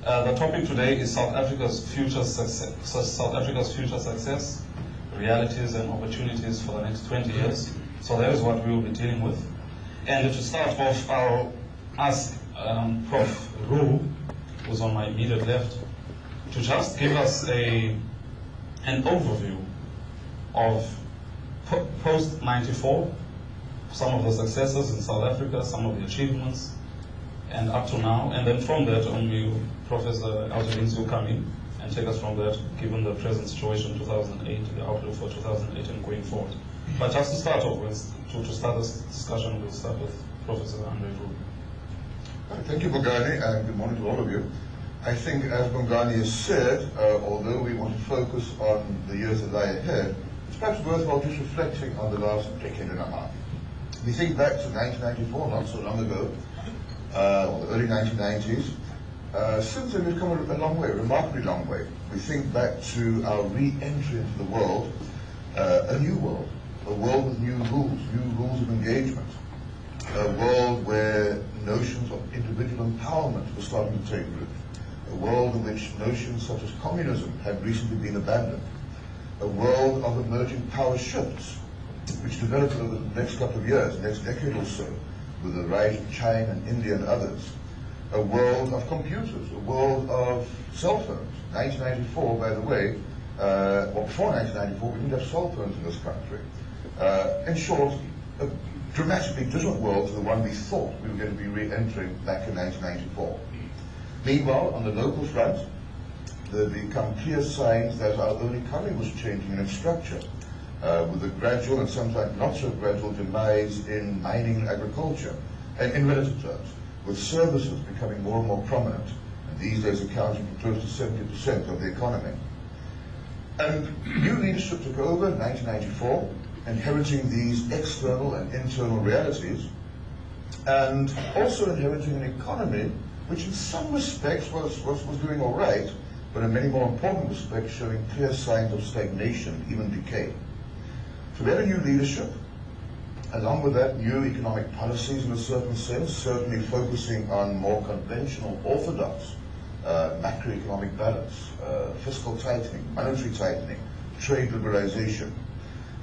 The topic today is South Africa's future success, realities and opportunities for the next 20 years. So that is what we will be dealing with. And to start off, I'll ask Prof. Roo, who's on my immediate left, to just give us an overview of post-94, some of the successes in South Africa, some of the achievements, and up to now. And then from that, Professor Algelinzi will come in and take us from that, given the present situation, 2008, the outlook for 2008 and going forward. But just to start off with, to start this discussion, we'll start with Professor Andre Roo. Thank you, Bongani, and good morning to all of you. I think, as Bongani has said, although we want to focus on the years that lie ahead, it's perhaps worthwhile just reflecting on the last decade and a half. We think back to 1994, not so long ago, or the early 1990s. Since then, we've come a long way, a remarkably long way. We think back to our re-entry into the world, a new world, a world with new rules of engagement, a world where notions of individual empowerment were starting to take root, a world in which notions such as communism had recently been abandoned, a world of emerging power shifts, which developed over the next couple of years, the next decade or so, with the rise of China and India and others, a world of computers, a world of cell phones. 1994, by the way, or before 1994, we didn't have cell phones in this country. In short, a dramatically different world to the one we thought we were going to be re-entering back in 1994. Meanwhile, on the local front, there become clear signs that our own economy was changing in its structure, with a gradual and sometimes not so gradual demise in mining and agriculture, and in relative terms, with services becoming more and more prominent, and these days accounting for close to 70% of the economy. And new leadership took over in 1994, inheriting these external and internal realities, and also inheriting an economy which in some respects was doing all right, but in many more important respects showing clear signs of stagnation, even decay. So we had a new leadership, along with that new economic policies in a certain sense, certainly focusing on more conventional, orthodox macroeconomic balance, fiscal tightening, monetary tightening, trade liberalization.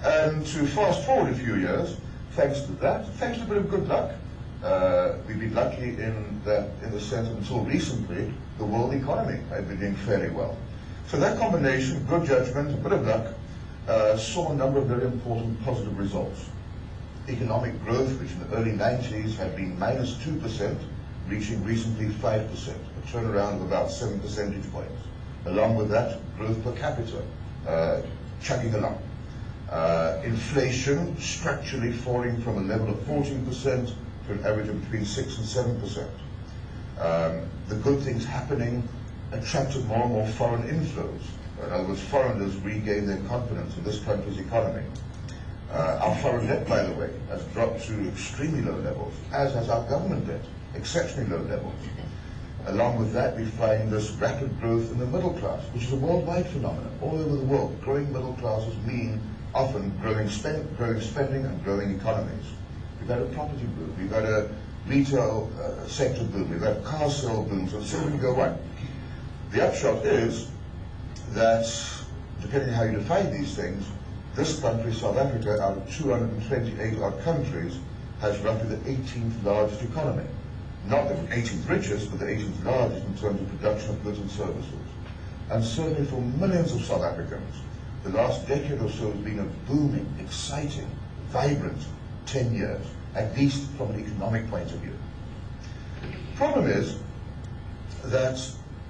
And to fast forward a few years, thanks to that, thanks to a bit of good luck, we've been lucky in the sense that until recently, the world economy had been doing fairly well. So that combination, good judgment, a bit of luck, saw a number of very important positive results. Economic growth, which in the early 90s had been minus 2%, reaching recently 5%, a turnaround of about 7 percentage points. Along with that, growth per capita, chugging along. Inflation structurally falling from a level of 14% to an average of between 6 and 7%. The good things happening attracted more and more foreign inflows. In other words, foreigners regained their confidence in this country's economy. Our foreign debt, by the way, has dropped to extremely low levels, as has our government debt, exceptionally low levels. Along with that, we find this rapid growth in the middle class, which is a worldwide phenomenon, all over the world. Growing middle classes mean often growing spending and growing economies. We've had a property boom, we've had a retail sector boom, we've had car sale booms, and so we can go on. The upshot is that, depending on how you define these things, this country, South Africa, out of 228 odd countries, has roughly the 18th largest economy. Not the 18th richest, but the 18th largest in terms of production of goods and services. And certainly for millions of South Africans, the last decade or so has been a booming, exciting, vibrant 10 years, at least from an economic point of view. The problem is that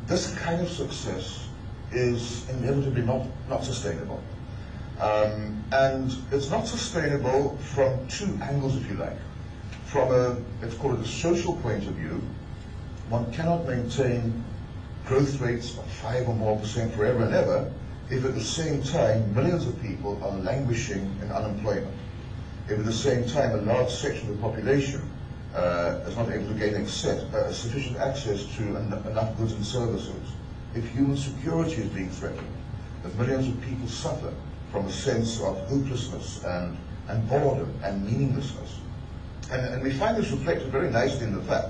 this kind of success is inevitably not sustainable. And it's not sustainable from two angles, if you like. From a, let's call it a social point of view, one cannot maintain growth rates of 5 or more % forever and ever if at the same time millions of people are languishing in unemployment. If at the same time a large section of the population is not able to gain sufficient access to enough goods and services. If human security is being threatened, if millions of people suffer from a sense of hopelessness and boredom and meaninglessness. And we find this reflected very nicely in the fact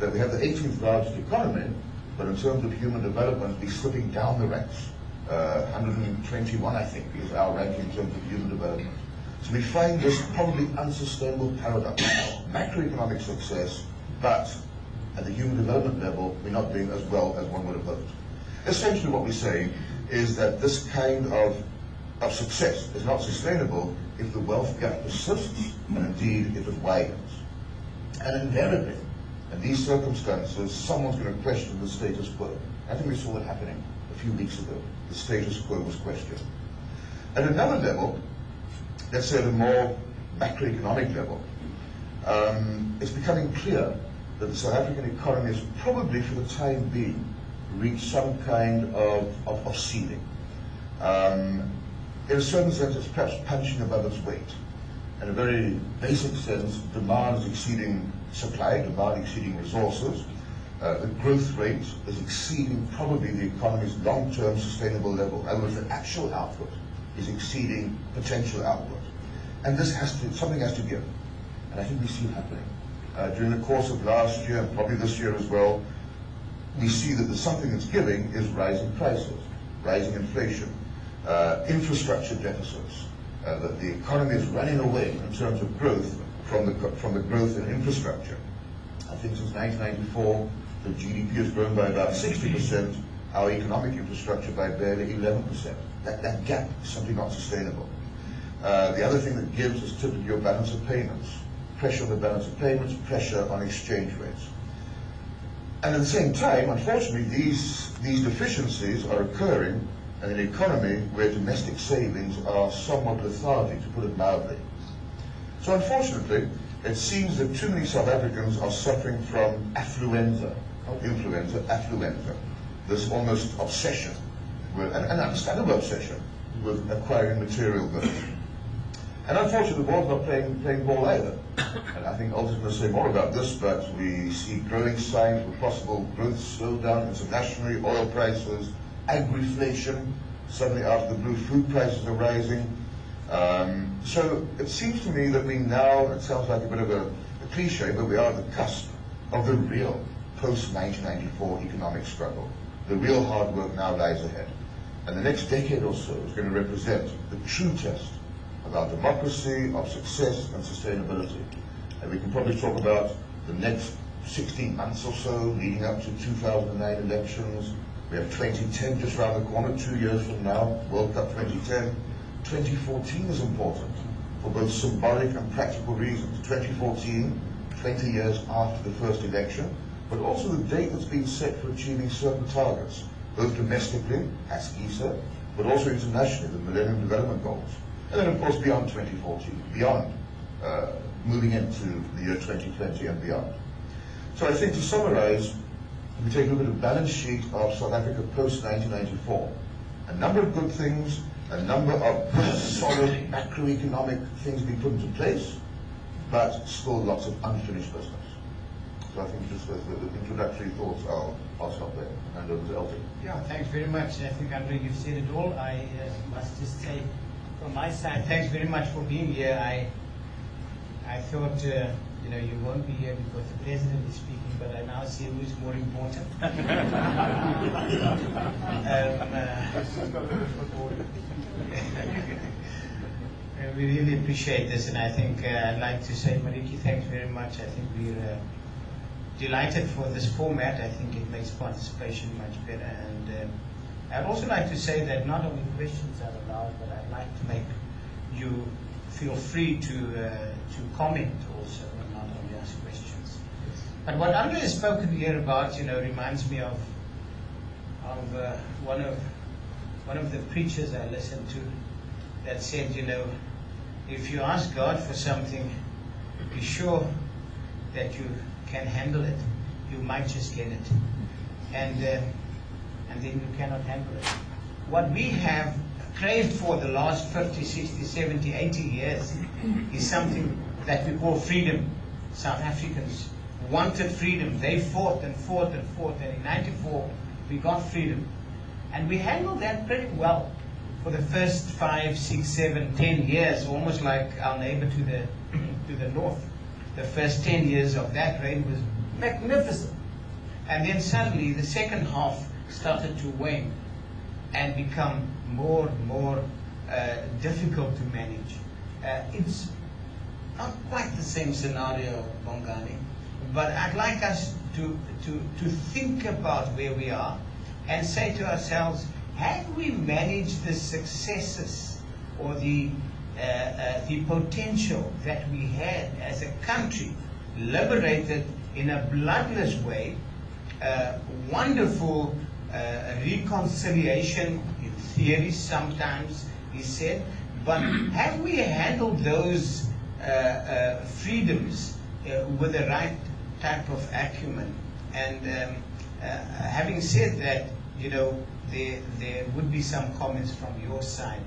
that we have the 18th largest economy, but in terms of human development, we're slipping down the ranks. 121, I think, is our ranking in terms of human development. So we find this probably unsustainable paradox. Macroeconomic success, but at the human development level, we're not doing as well as one would have hoped. Essentially what we're saying is that this kind of success is not sustainable if the wealth gap persists, and indeed if it widens. And invariably, in these circumstances, someone's going to question the status quo. I think we saw it happening a few weeks ago. The status quo was questioned. At another level, let's say at a more macroeconomic level, it's becoming clear that the South African economy has probably, for the time being, reached some kind of ceiling. In a certain sense, it's perhaps punching above its weight. In a very basic sense, demand is exceeding supply, demand exceeding resources. The growth rate is exceeding probably the economy's long-term sustainable level. In other words, the actual output is exceeding potential output. And this something has to give. And I think we see it happening. During the course of last year, and probably this year as well, we see that something that's giving is rising prices, rising inflation, infrastructure deficits. That the economy is running away in terms of growth from the growth in infrastructure. I think since 1994, the GDP has grown by about 60%, our economic infrastructure by barely 11%. That gap is simply not sustainable. The other thing that gives is typically your balance of payments. Pressure on the balance of payments, pressure on exchange rates. And at the same time, unfortunately, these deficiencies are occurring in an economy where domestic savings are somewhat lethargic, to put it mildly. So unfortunately, it seems that too many South Africans are suffering from affluenza, not influenza, affluenza. This almost obsession, with an understandable obsession, with acquiring material goods. And unfortunately, the world's not playing ball either. And I think Alton's going to say more about this, but we see growing signs of possible growth slowdown internationally, oil prices, agri-inflation, suddenly out of the blue, food prices are rising. So it seems to me that we now, it sounds like a bit of a cliche, but we are at the cusp of the real post-1994 economic struggle. The real hard work now lies ahead. And the next decade or so is going to represent the true test of our democracy, of success and sustainability. And we can probably talk about the next 16 months or so leading up to 2009 elections. We have 2010 just around the corner, 2 years from now, World Cup 2010. 2014 is important for both symbolic and practical reasons. 2014, 20 years after the first election, but also the date that's been set for achieving certain targets, both domestically, as he said, but also internationally, the Millennium Development Goals. And then, of course, beyond 2014, beyond moving into the year 2020 and beyond. So I think to summarize, we take a look at the balance sheet of South Africa post-1994. A number of good things, a number of good, solid macroeconomic things being put into place, but still lots of unfinished business. So I think just as the introductory thoughts, I'll stop there and hand over to Elton. Yeah, thanks very much. I think, Andre, you've said it all. I must just say, from my side, thanks very much for being here. I thought, you won't be here because the president is speaking, but I now see who's more important. We really appreciate this, and I think I'd like to say, Mariki, thanks very much. I think we're delighted for this format. I think it makes participation much better. And I'd also like to say that not only questions are allowed, but I'd like to make you feel free to comment also, and not only ask questions. But what Andre has spoken here about, reminds me of one of the preachers I listened to that said, if you ask God for something, be sure that you can handle it. You might just get it, and then you cannot handle it. What we have craved for the last 50, 60, 70, 80 years is something that we call freedom. South Africans wanted freedom. They fought and fought and fought, and in 94 we got freedom. And we handled that pretty well for the first 5, 6, 7, 10 years, almost like our neighbor to the north. The first 10 years of that reign was magnificent. And then suddenly the second half started to wane and become more and more difficult to manage. It's not quite the same scenario, Bongani, but I'd like us to think about where we are and say to ourselves, have we managed the successes or the potential that we had as a country, liberated in a bloodless way, wonderful reconciliation in theory sometimes is said, but have we handled those freedoms with the right type of acumen? And having said that, you know, there would be some comments from your side.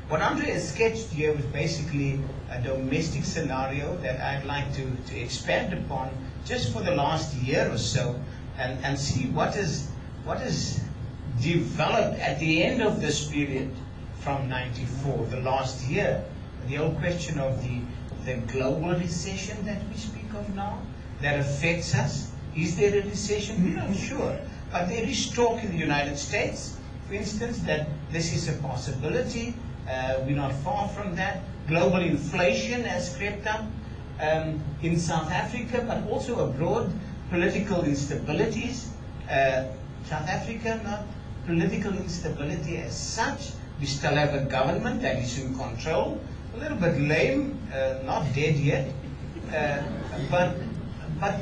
What Andre has sketched here was basically a domestic scenario that I'd like to expand upon just for the last year or so, and see what is developed at the end of this period from '94, the last year. The old question of the global recession that we speak of now, that affects us. Is there a recession? We're not sure. But there is talk in the United States, for instance, that this is a possibility. We're not far from that. Global inflation has crept up in South Africa, but also abroad. Political instabilities. South Africa, not political instability as such. We still have a government that is in control. A little bit lame, not dead yet, but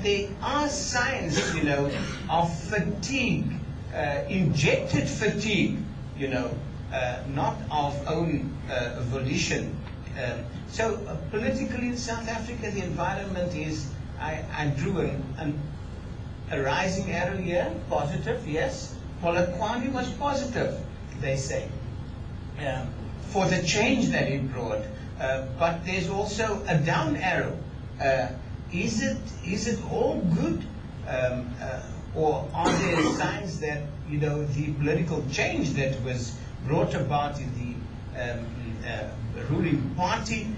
there are signs, you know, of fatigue, injected fatigue, you know, not of own volition. So politically in South Africa, the environment is, I drew a rising arrow here, positive, yes. Polokwane was positive, they say, for the change that it brought. But there's also a down arrow. Is it all good, or are there signs that, you know, the political change that was brought about in the ruling party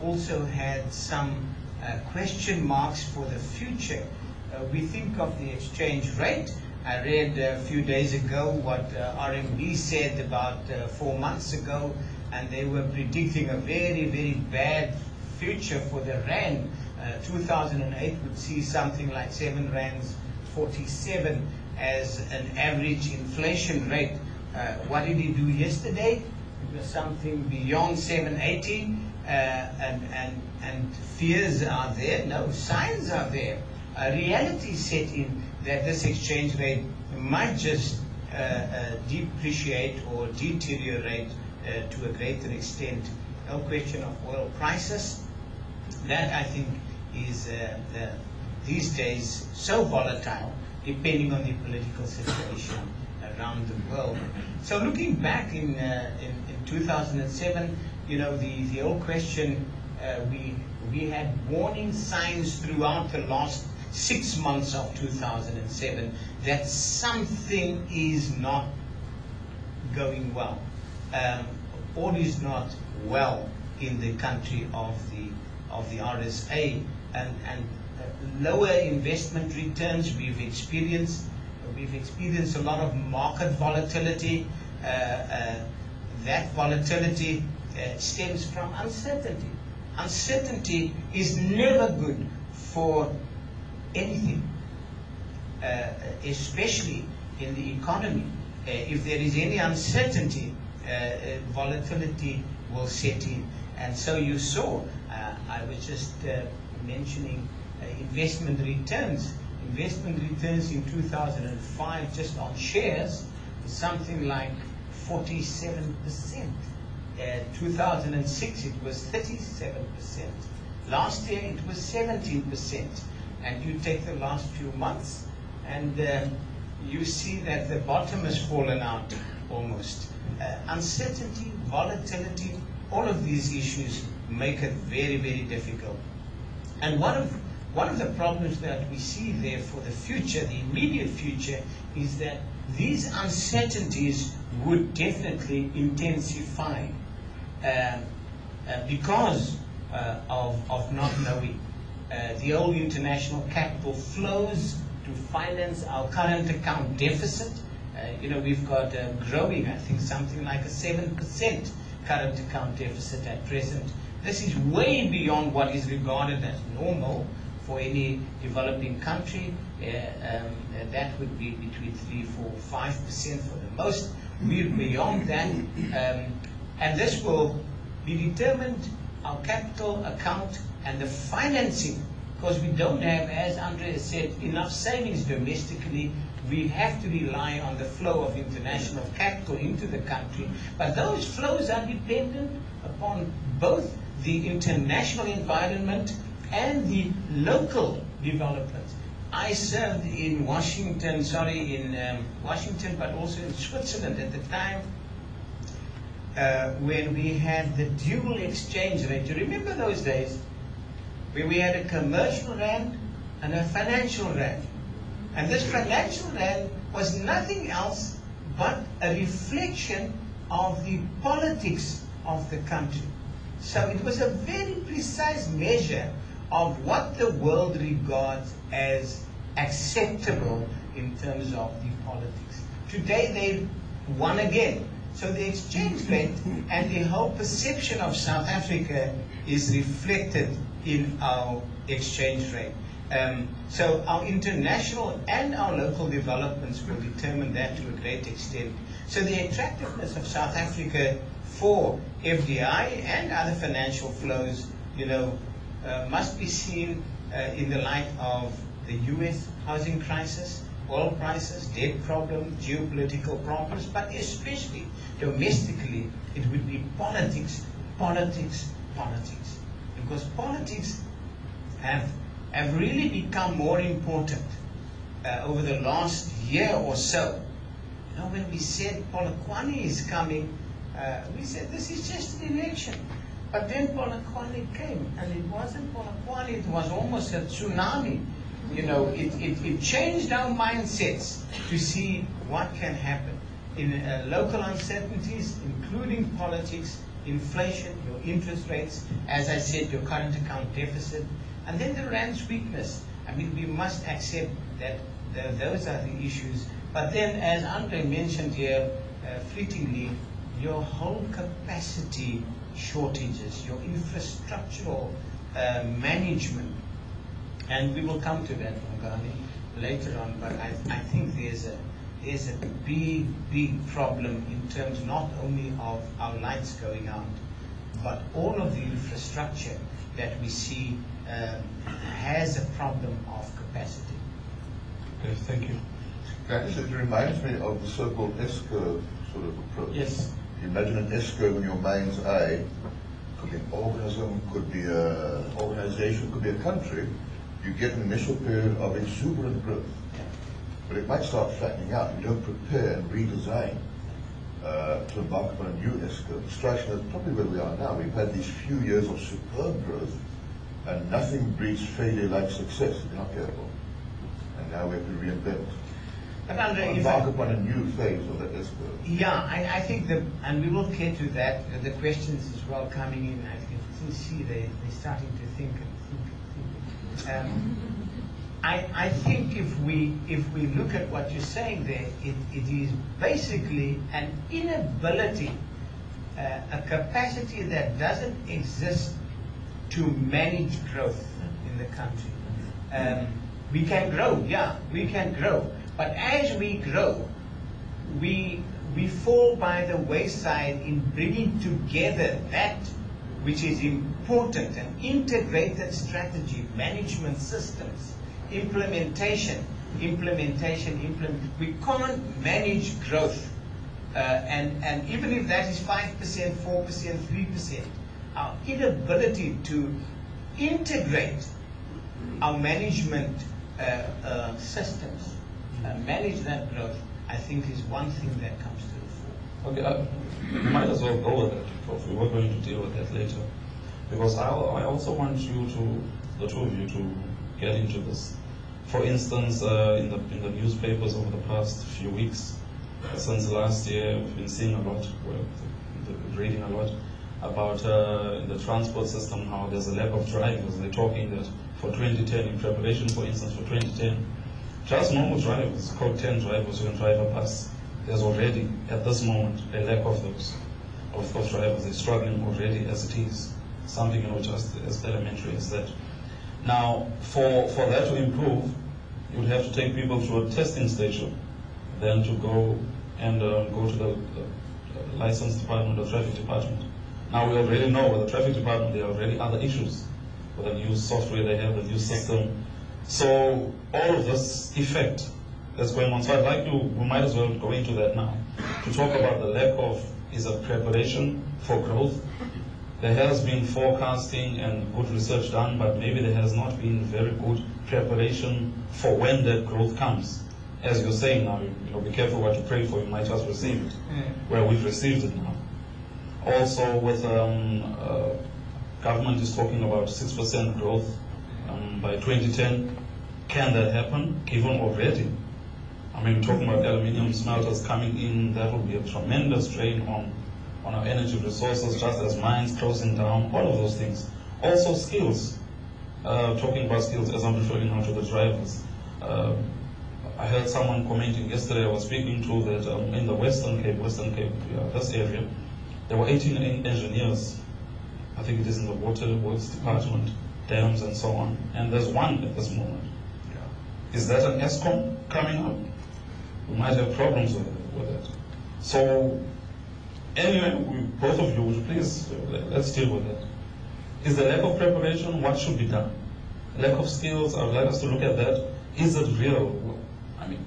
also had some question marks for the future? We think of the exchange rate. I read a few days ago what RMB said about 4 months ago, and they were predicting a very, very bad future for the rand. 2008 would see something like 7 rands 47 as an average inflation rate. What did he do yesterday? It was something beyond 780, and fears are there. No, signs are there. Reality set in that this exchange rate might just depreciate or deteriorate to a greater extent. No question of oil prices. That, I think, is these days so volatile, depending on the political situation around the world. So looking back in 2007, you know, the old question, we had warning signs throughout the last 6 months of 2007 that something is not going well. All is not well in the country of the RSA, and lower investment returns we've experienced. We've experienced a lot of market volatility. That volatility stems from uncertainty. Uncertainty is never good for anything, especially in the economy. If there is any uncertainty, volatility will set in. And so you saw, I was just mentioning investment returns. Investment returns in 2005 just on shares is something like 47%. 2006 it was 37%. Last year it was 17%. And you take the last few months and you see that the bottom has fallen out almost. Uncertainty, volatility, all of these issues make it very, very difficult. And one of the problems that we see there for the future, the immediate future, is that these uncertainties would definitely intensify because of not knowing. The old international capital flows to to finance our current account deficit. We've got growing, I think, something like a 7% current account deficit at present. This is way beyond what is regarded as normal for any developing country. That would be between 3, 4, 5% for the most. We're beyond that. And this will be determined, our capital account and the financing, because we don't have, as Andre said, enough savings domestically. We have to rely on the flow of international capital into the country. But those flows are dependent upon both the international environment and the local development. I served in Washington, but also in Switzerland at the time when we had the dual exchange rate. You remember those days where we had a commercial rand and a financial rand? And this financial rand was nothing else but a reflection of the politics of the country. So it was a very precise measure of what the world regards as acceptable in terms of the politics. Today they won again. So the exchange rate and the whole perception of South Africa is reflected in our exchange rate. So our international and our local developments will determine that to a great extent. So the attractiveness of South Africa for FDI and other financial flows, must be seen in the light of the US housing crisis, oil prices, debt problem, geopolitical problems, but especially domestically, it would be politics, politics, politics. Because politics have really become more important over the last year or so. When we said Polokwane is coming, we said this is just an election. But then Polokwane came, and it wasn't Polokwane, it was almost a tsunami. It changed our mindsets to see what can happen in local uncertainties, including politics, inflation, your interest rates, as I said, your current account deficit, and then the rand's weakness. I mean, we must accept that those are the issues. But then, as Andre mentioned here, fleetingly, your whole capacity shortages, your infrastructural management, and we will come to that, Bongani, later on. But I think there's a big problem in terms not only of our lights going out, but all of the infrastructure that we see has a problem of capacity. Okay, thank you. It reminds me of the so-called S-curve sort of approach. Yes. Imagine an S-curve in your mind's eye. Could be an organism, could be an organization, could be a country. You get an initial period of exuberant growth. But it might start flattening out. You don't prepare and redesign to embark upon a new S-curve. Strikes me that's probably where we are now. We've had these few years of superb growth, and nothing breeds failure-like success if you're not careful. And now we have to reinvent. But Andre, embark upon a new phase of that S-curve. Yeah, I think and we will get to that. The questions as well coming in. I can see they're starting to think. I think if we look at what you're saying there, it is basically an inability, a capacity that doesn't exist to manage growth in the country. We can grow, yeah, we can grow. But as we grow, we fall by the wayside in bringing together that which is important, an integrated strategy, management systems, implementation. We can't manage growth. And even if that is 5%, 4%, 3%, our inability to integrate our management systems, manage that growth, I think is one thing that comes to the fore. Okay, we might as well go with that, Prof. We were going to deal with that later. Because I also want the two of you to get into this. For instance, in the newspapers over the past few weeks, since last year, we've been seeing a lot, reading a lot about the transport system, how there's a lack of drivers. They're talking that for 2010, in preparation, for instance, for 2010, just normal drivers, code 10 drivers who can drive a bus. There's already, at this moment, a lack of those drivers. They're struggling already as it is. Something, just as elementary as that. Now, for that to improve, you'd have to take people through a testing station, then to go to the license department or traffic department. Now we already know with the traffic department there are already other issues with the new software they have, the new system. So all of this effect that's going on. So I'd like we might as well go into that now to talk about the lack of preparation for growth. There has been forecasting and good research done, but maybe there has not been very good preparation for when that growth comes. As you're saying now, be careful what you pray for, you might just receive it. Well, we've received it now. Also, with government is talking about 6% growth by 2010. Can that happen, given already? I mean, we're talking about aluminium smelters coming in, that will be a tremendous drain on our energy resources, just as mines closing down, all of those things. Also skills, talking about skills as I'm referring now to the drivers. I heard someone commenting yesterday, I was speaking to that in the Western Cape, this area, there were 18 engineers. I think it is in the water works department, dams and so on, and there's one at this moment. Is that an ESCOM coming up? We might have problems with it. So anyway, both of you, would you please, let's deal with it. Is the lack of preparation, what should be done? Lack of skills, I would like us to look at that. Is it real? I mean,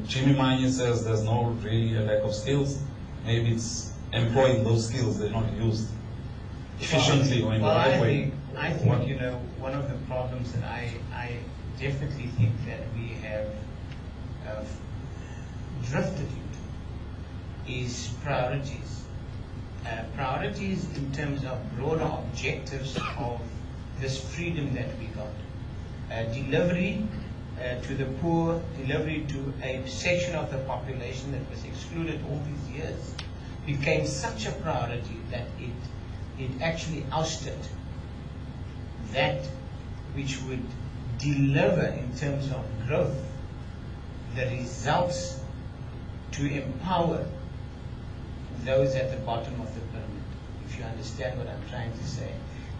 Jimmy Manyi says there's no really a lack of skills. Maybe it's employing those skills, they're not used efficiently or in the right way. I think, one of the problems that I definitely think that we have drifted into is priorities. Priorities in terms of broader objectives of this freedom that we got. Delivery to the poor, delivery to a section of the population that was excluded all these years, became such a priority that it actually ousted that which would deliver in terms of growth the results to empower those at the bottom of the pyramid, if you understand what I'm trying to say.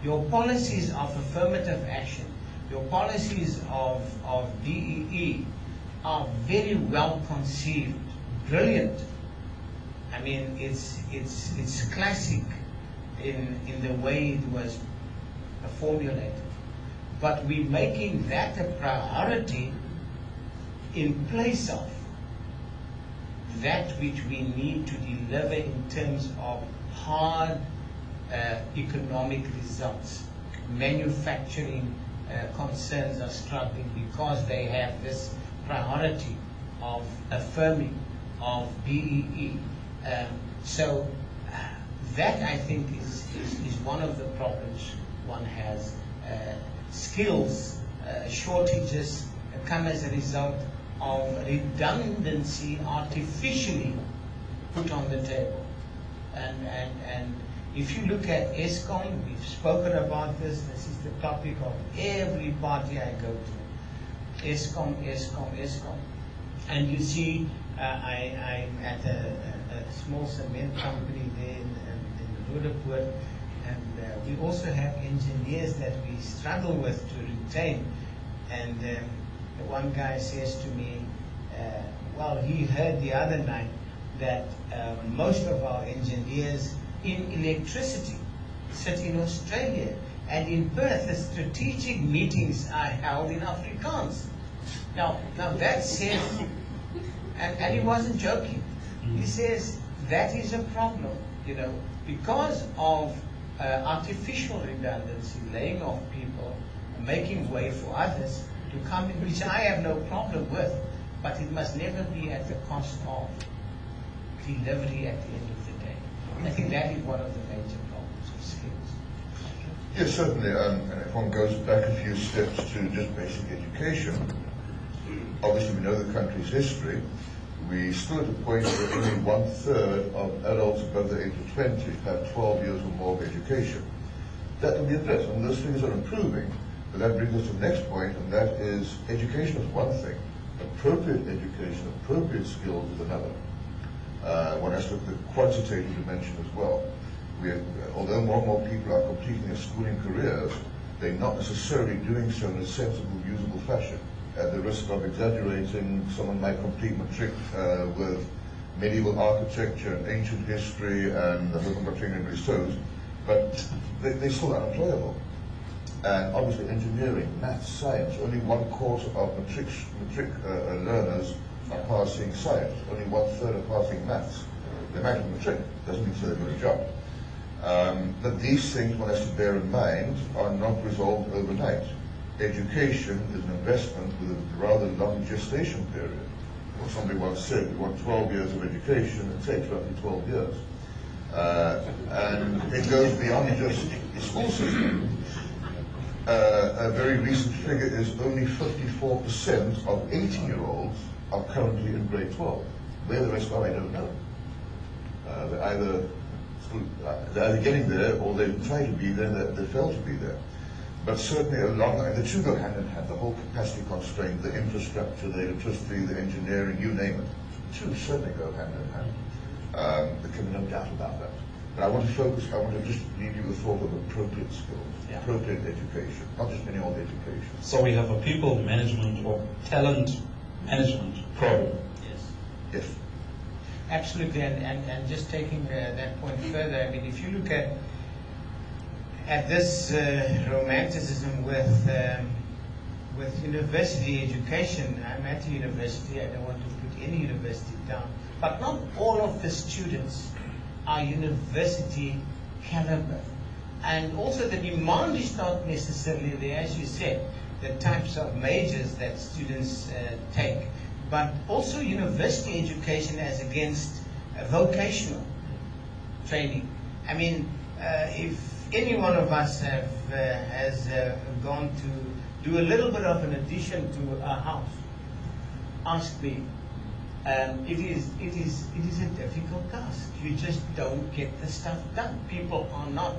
Your policies of affirmative action, your policies of BEE are very well conceived, brilliant. I mean, it's classic in the way it was formulated. But we're making that a priority in place of that which we need to deliver in terms of hard economic results. Manufacturing concerns are struggling because they have this priority of affirming of BEE. So that, I think, is one of the problems one has. Skills shortages come as a result of redundancy artificially put on the table. And if you look at ESCOM, we've spoken about this is the topic of every party I go to. ESCOM. And you see, I'm at a small cement company there in Roodepoort, and we also have engineers that we struggle with to retain. And the one guy says to me, well, he heard the other night that most of our engineers in electricity sit in Australia, and in Perth the strategic meetings are held in Afrikaans. Now that says, and he wasn't joking, he says that is a problem, because of artificial redundancy, laying off people, making way for others to come in, which I have no problem with, but it must never be at the cost of delivery at the end of the day. I think that is one of the major problems of skills. Yes, certainly, and if one goes back a few steps to just basic education, obviously we know the country's history. We still at a point where only 1/3 of adults above the age of 20 have 12 years or more of education. That will be addressed, and those figures are improving. But that brings us to the next point, and that is education is one thing, appropriate education, appropriate skills is another. One has to look at the quantitative dimension as well. Although more and more people are completing their schooling careers, they're not necessarily doing so in a sensible, usable fashion. At the risk of exaggerating, someone might complete matric with medieval architecture and ancient history, and I hope I'm not turning anybody's toes, but they're still unemployable. And obviously engineering, maths, science, only 1/4 of matric learners are passing science, only 1/3 are passing maths. They might have matric, doesn't mean they're doing a job. But these things one has to bear in mind are not resolved overnight. Education is an investment with a rather long gestation period. Well, somebody once said, we want 12 years of education, it takes roughly 12 years. And it goes beyond just the school system. A very recent figure is only 54% of 18-year-olds are currently in grade 12. Where the rest are, I don't know. They're either getting there, or they try to be there, and they fail to be there. But certainly the two go hand in hand, the whole capacity constraint, the infrastructure, the electricity, the engineering, you name it. The two certainly go hand in hand. There can be no doubt about that. But I want to just leave you with the thought of appropriate skills, appropriate education, not just any old education. So we have a people management or talent management problem. Yes. Yes. Absolutely, and just taking that point further, I mean, if you look at this romanticism with university education, I'm at a university, I don't want to put any university down, but not all of the students are university caliber. And also the demand is not necessarily there, as you said, the types of majors that students take, but also university education as against vocational training. I mean, if any one of us has gone to do a little bit of an addition to a house, ask me. It is a difficult task. You just don't get the stuff done. People are not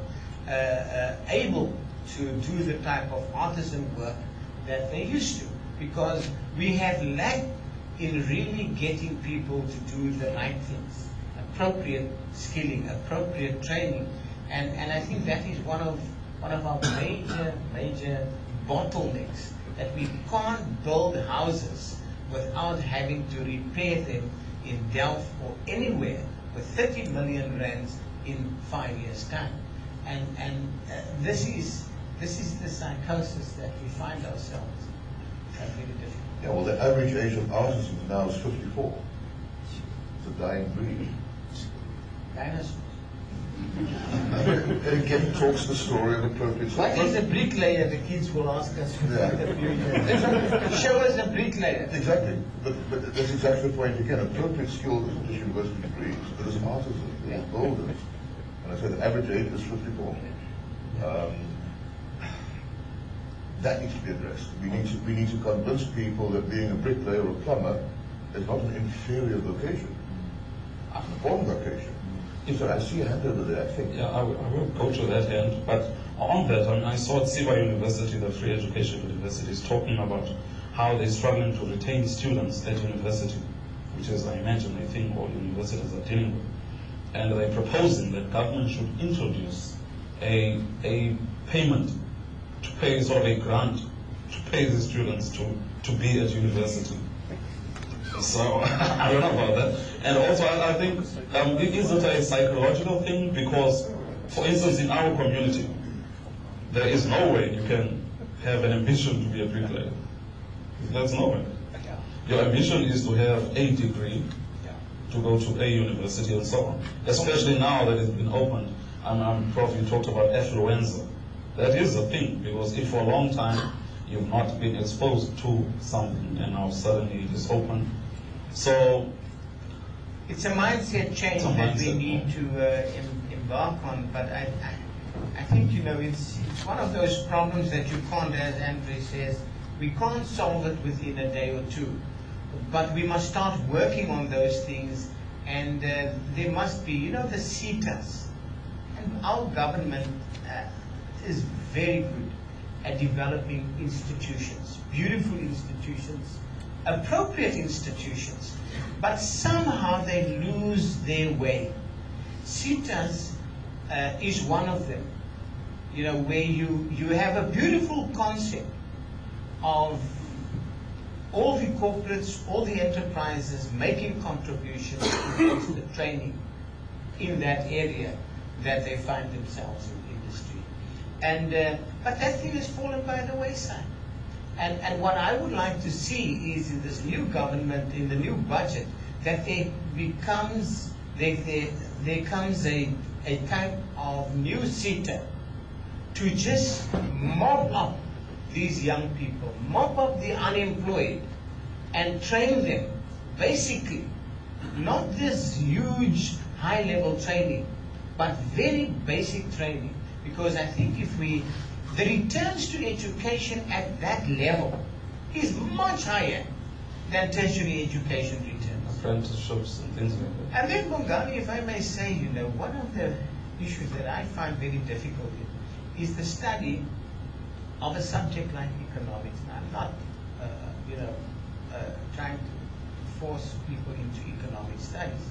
able to do the type of artisan work that they used to, because we have lacked in really getting people to do the right things, appropriate skilling, appropriate training, and I think that is one of our major bottlenecks, that we can't build houses without having to repair them in Delft or anywhere with 30 million rands in 5 years' time. And this is the psychosis that we find ourselves. That's really difficult. Yeah, well, the average age of artisans now is 54. It's a dying breed. Dinosaurs. It again talks the story of appropriate. What is a bricklayer? The kids will ask us. Show us a bricklayer. Exactly, but that's exactly the point again. Appropriate skills isn't just university degrees, but as artisans, as builders. And I said the average age is 54. That needs to be addressed. We need to convince people that being a bricklayer or a plumber is not an inferior vocation. It's an important vocation. So I see a hand over there, I think. Yeah, I will go to that end, but on that, I saw at Siva University, the free education university, is talking about how they're struggling to retain students at university, which is, I imagine, a thing all universities are dealing with. And they're proposing that government should introduce a payment to pay, sort of a grant to pay the students to be at university. So I don't know about that. And also I think, is it a psychological thing? Because, for instance, in our community, there is no way you can have an ambition to be a bricklayer. There's no way. Your ambition is to have a degree, to go to a university and so on. Especially now that it's been opened. Prof, you talked about affluenza. That is a thing, because if for a long time you've not been exposed to something and now suddenly it is open. So it's a mindset change that we need to embark on, but I think, it's one of those problems that you can't, as Andre says, we can't solve it within a day or two. But we must start working on those things, and there must be, the CETAs. And our government is very good at developing institutions, beautiful institutions, appropriate institutions, but somehow they lose their way. SETAs is one of them, you know, where you have a beautiful concept of all the corporates, all the enterprises making contributions towards the training in that area that they find themselves in industry. And but that thing has fallen by the wayside. And what I would like to see is in this new government, in the new budget, that there comes a type of new SETA to just mop up these young people, mop up the unemployed, and train them, basically, not this huge high-level training, but very basic training. Because I think the returns to education at that level is much higher than tertiary education returns. Apprenticeships and things like that. And then, Bongani, if I may say, you know, one of the issues that I find very difficult is the study of a subject like economics. Now, I'm not, trying to force people into economic studies.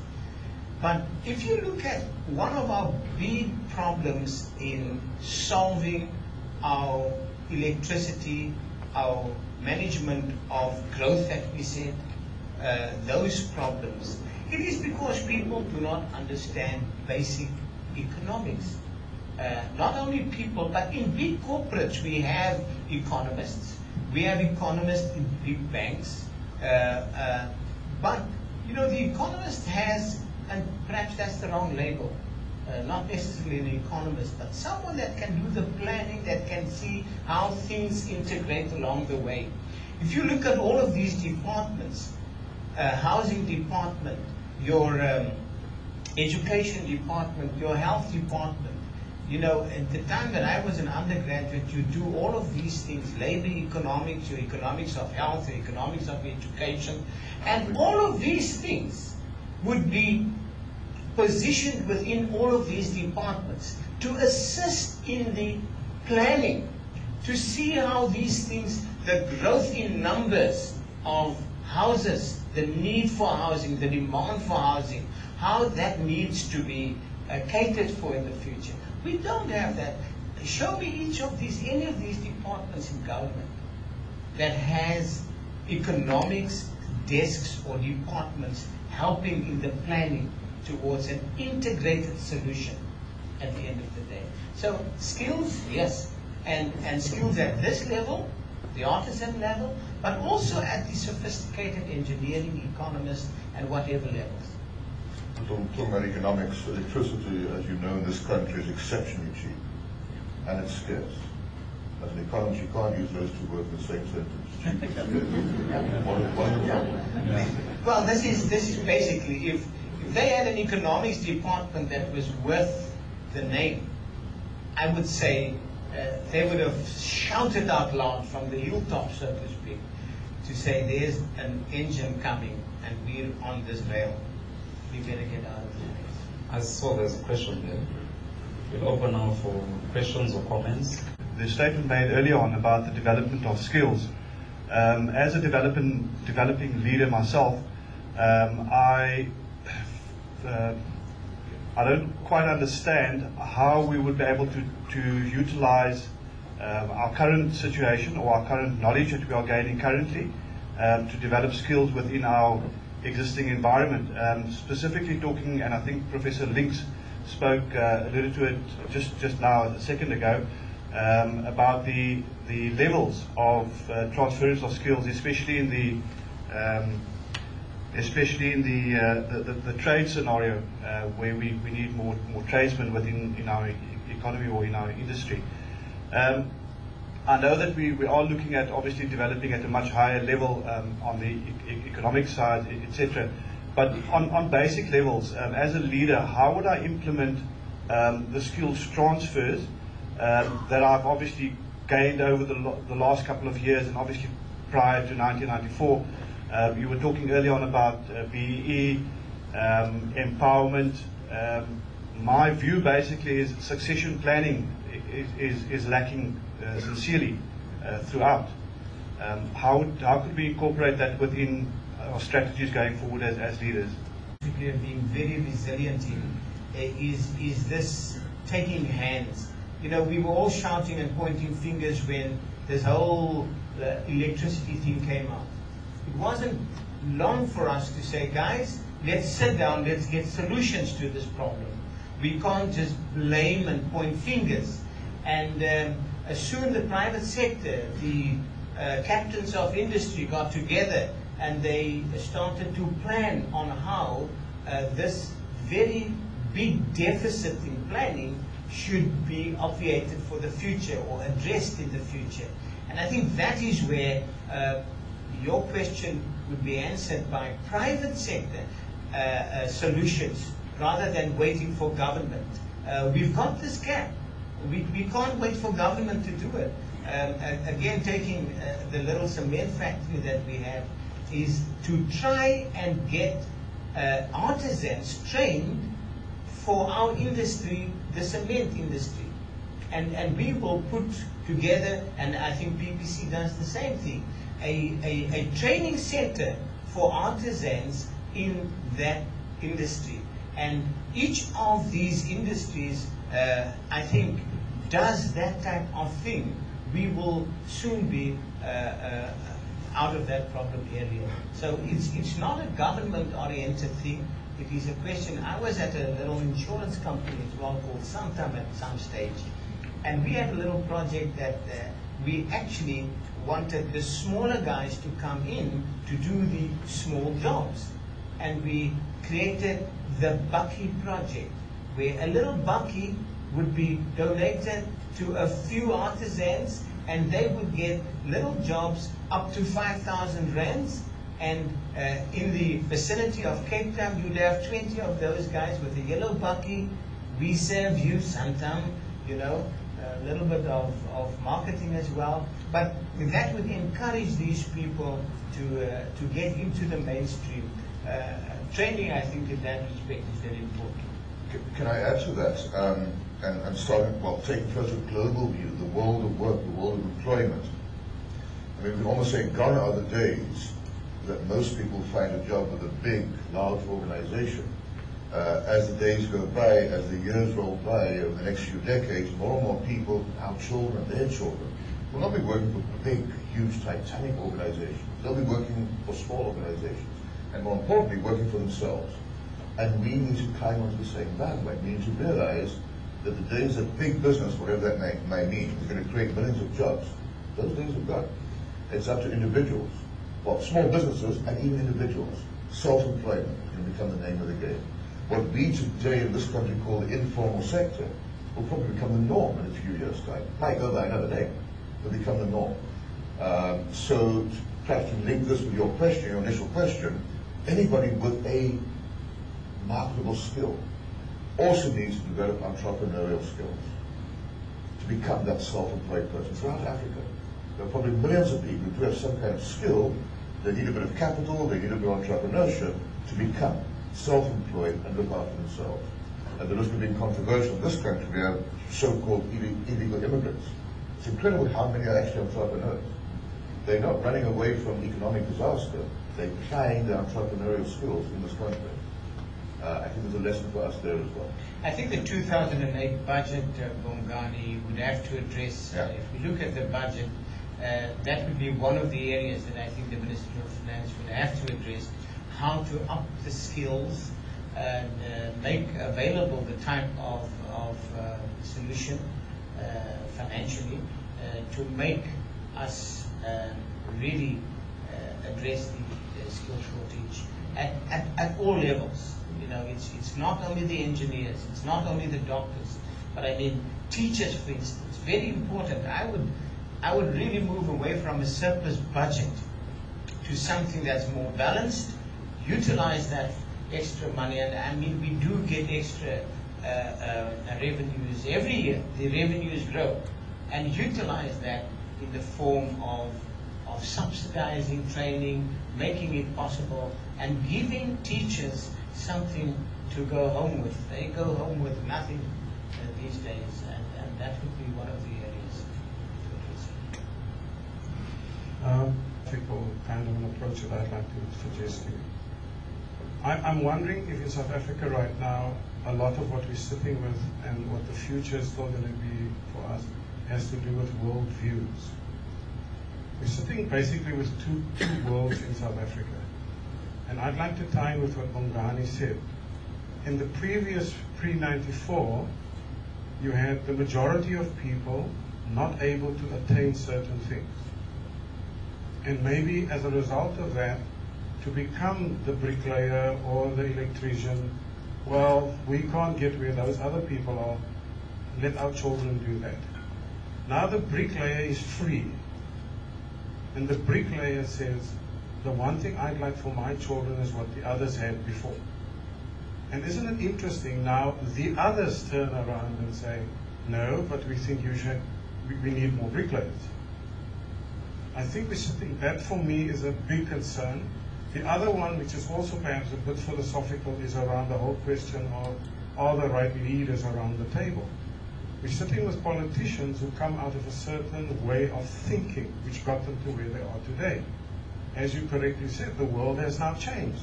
But if you look at one of our big problems in solving our electricity, our management of growth that we said, those problems, it is because people do not understand basic economics. Not only people, but in big corporates we have economists. We have economists in big banks. But, you know, the economist has, and perhaps that's the wrong label, not necessarily an economist, but someone that can do the planning, that can see how things integrate along the way. If you look at all of these departments, housing department, your education department, your health department, you know, at the time that I was an undergraduate, you do all of these things, labor economics, your economics of health, your economics of education, and all of these things would be positioned within all of these departments to assist in the planning, to see how these things, the growth in numbers of houses, the need for housing, the demand for housing, how that needs to be catered for in the future. We don't have that. Show me each of these, any of these departments in government that has economics desks or departments helping in the planning towards an integrated solution at the end of the day. So skills, yes, and skills at this level, the artisan level, but also at the sophisticated engineering, economist, and whatever levels. Talking about economics, electricity, as you know, in this country is exceptionally cheap, and it's scarce. As an economist, you can't use those two words in the same sentence. Cheap and scarce. What are the problems? Well, this is basically, if they had an economics department that was worth the name, I would say they would have shouted out loud from the hilltop, so to speak, to say there's an engine coming and we're on this rail. We better get out of the race. I saw there's a question there. We'll open now for questions or comments. The statement made earlier on about the development of skills. As a developing leader myself, I don't quite understand how we would be able to utilize our current situation or our current knowledge that we are gaining currently to develop skills within our existing environment. Specifically talking, and I think Professor Links alluded to it just now a second ago, about the levels of transference of skills, especially in the trade scenario, where we need more tradesmen in our economy or in our industry. I know that we are looking at obviously developing at a much higher level on the economic side, etc. But on basic levels, as a leader, how would I implement the skills transfers that I've obviously gained over the last couple of years, and obviously prior to 1994? You were talking earlier on about BEE, empowerment. My view basically is succession planning is lacking sincerely throughout. How could we incorporate that within our strategies going forward as leaders? Particularly being very resilient in is this taking hands. You know, we were all shouting and pointing fingers when this whole electricity thing came out. It wasn't long for us to say, guys, let's sit down, let's get solutions to this problem. We can't just blame and point fingers. And soon the private sector, the captains of industry got together and they started to plan on how this very big deficit in planning should be obviated for the future or addressed in the future. And I think that is where your question would be answered by private sector solutions rather than waiting for government. We've got this gap. We can't wait for government to do it. Again, taking the little cement factory that we have is to try and get artisans trained for our industry, the cement industry. And we will put together, and I think PPC does the same thing, a training center for artisans in that industry. And each of these industries, I think, does that type of thing. We will soon be out of that problem area. So it's not a government-oriented thing. It is a question. I was at a little insurance company as well called Santam at some stage. And we had a little project that we actually wanted the smaller guys to come in to do the small jobs. And we created the Bucky project, where a little Bucky would be donated to a few artisans, and they would get little jobs up to 5,000 rands. And in the vicinity of Cape Town, you'd have 20 of those guys with a yellow Bucky. We serve you, Santam, you know, a little bit of marketing as well. But that would encourage these people to get into the mainstream. Training, I think, in that respect is very important. Can I add to that? And starting, well, taking first a global view, the world of work, the world of employment. I mean, we can almost say gone are the days that most people find a job with a big, large organization. As the days go by, as the years roll by, over the next few decades, more and more people, our children, their children, will not be working for big, huge, titanic organizations. They'll be working for small organizations, and more importantly, working for themselves. And we need to climb onto the same bandwagon. We need to realize that the days that big business, whatever that may mean, is going to create millions of jobs, those days are gone. It's up to individuals, well, small businesses and even individuals. Self-employment can become the name of the game. What we today in this country call the informal sector will probably become the norm in a few years' time. Might go by another name, but become the norm. So perhaps to link this with your question, your initial question, anybody with a marketable skill also needs to develop entrepreneurial skills to become that self-employed person. Throughout Africa, there are probably millions of people who do have some kind of skill. They need a bit of capital, they need a bit of entrepreneurship to become self-employed and look after themselves. At the risk of being controversial in this country, we have so-called illegal immigrants. It's incredible how many are actually entrepreneurs. They're not running away from economic disaster, they're applying their entrepreneurial skills in this country. I think there's a lesson for us there as well. I think the 2008 budget, Bongani, would have to address, if we look at the budget, that would be one of the areas that I think the Ministry of Finance would have to address, how to up the skills and make available the type of solution financially to make us really address the skill shortage at all levels. You know, it's not only the engineers, it's not only the doctors, but I mean teachers, for instance. Very important. I would really move away from a surplus budget to something that's more balanced. Utilize that extra money, and I mean we do get extra revenues every year. The revenues grow, and utilize that in the form of subsidizing training, making it possible, and giving teachers something to go home with. They go home with nothing these days, and that would be one of the areas to address. Kind of an approach that I'd like to suggest to you. I'm wondering if in South Africa right now, a lot of what we're sitting with and what the future is still going to be for us has to do with world views. We're sitting basically with two worlds in South Africa. And I'd like to tie in with what Bongani said. In the previous pre-94, you had the majority of people not able to attain certain things. And maybe as a result of that, to become the bricklayer or the electrician, well, we can't get where those other people are. Let our children do that. Now the bricklayer is free. And the bricklayer says, the one thing I'd like for my children is what the others had before. And isn't it interesting now the others turn around and say, no, but we think we need more bricklayers. I think we're sitting, that for me is a big concern. The other one, which is also perhaps a bit philosophical, is around the whole question of, are the right leaders around the table? We're sitting with politicians who come out of a certain way of thinking, which got them to where they are today. As you correctly said, the world has now changed,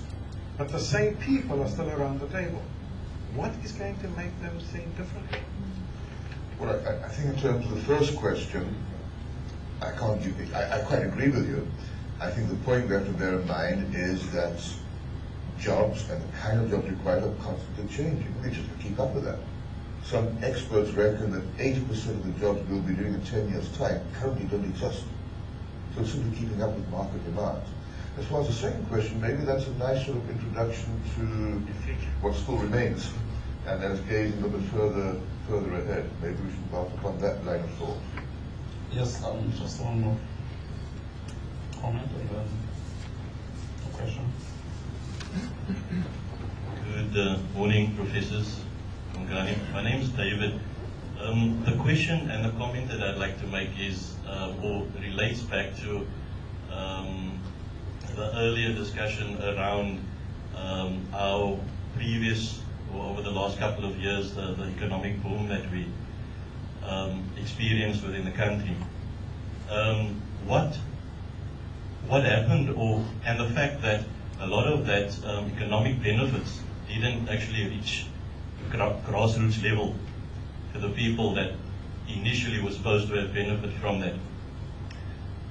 but the same people are still around the table. What is going to make them think differently? Well, I think in terms of the first question, I quite agree with you. I think the point we have to bear in mind is that jobs and the kind of jobs required are constantly changing. We just have to keep up with that. Some experts reckon that 80% of the jobs we'll be doing in 10 years' time currently don't exist. So it's simply keeping up with market demands. As far as the second question, maybe that's a nice sort of introduction to what still remains. And then it's gazing a little bit further ahead. Maybe we should embark upon that line of thought. Yes, just one more comment and then a question. Good morning, professors. My name is David. The question and the comment that I'd like to make is, or relates back to the earlier discussion around our previous, or over the last couple of years, the economic boom that we experienced within the country. What happened, and the fact that a lot of that economic benefits didn't actually reach grassroots level to the people that initially were supposed to have benefit from that.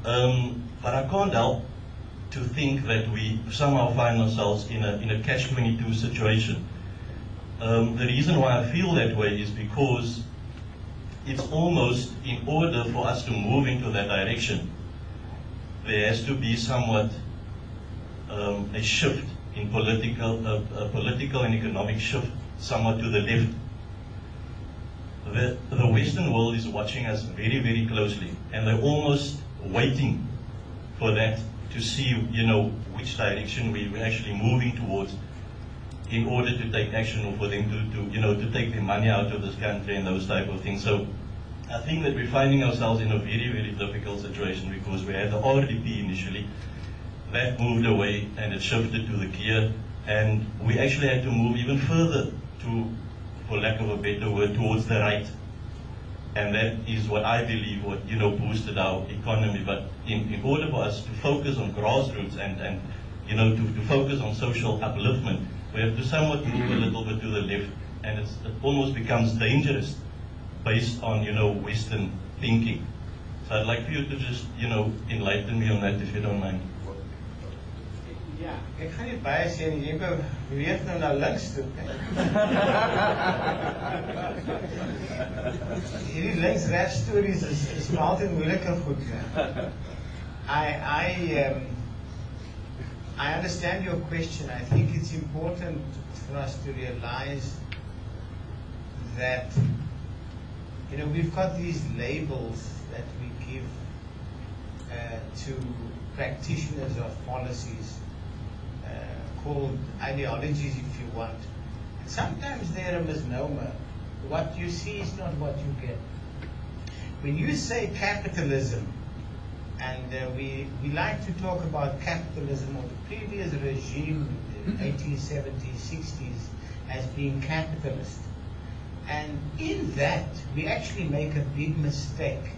But I can't help to think that we somehow find ourselves in a catch-22 situation. The reason why I feel that way is because it's almost, in order for us to move into that direction, there has to be somewhat a shift in political and economic shift somewhat to the left. The Western world is watching us very, very closely, and they're almost waiting for that to see, which direction we're actually moving towards, in order to take action, or for them to take their money out of this country and those type of things. So I think that we're finding ourselves in a very, very difficult situation, because we had the RDP initially, that moved away and it shifted to the gear, and we actually had to move even further to, for lack of a better word, towards the right. And that is what I believe boosted our economy. But in order for us to focus on grassroots and to focus on social upliftment, we have to somewhat move a little bit to the left, and it almost becomes dangerous based on Western thinking. So I'd like for you to just enlighten me on that, if you don't mind. Ja, ek gaan nie baie sê nie, jy beweeg nou na links toe. Hierdie links-rechts stories is maar altyd moeilik en goed. I understand your question. I think it's important for us to realize that we've got these labels that we give to practitioners of policies, called ideologies, if you want. And sometimes they're a misnomer. What you see is not what you get. When you say capitalism, and we like to talk about capitalism or the previous regime, the 1870s, 60s, as being capitalist. And in that, we actually make a big mistake.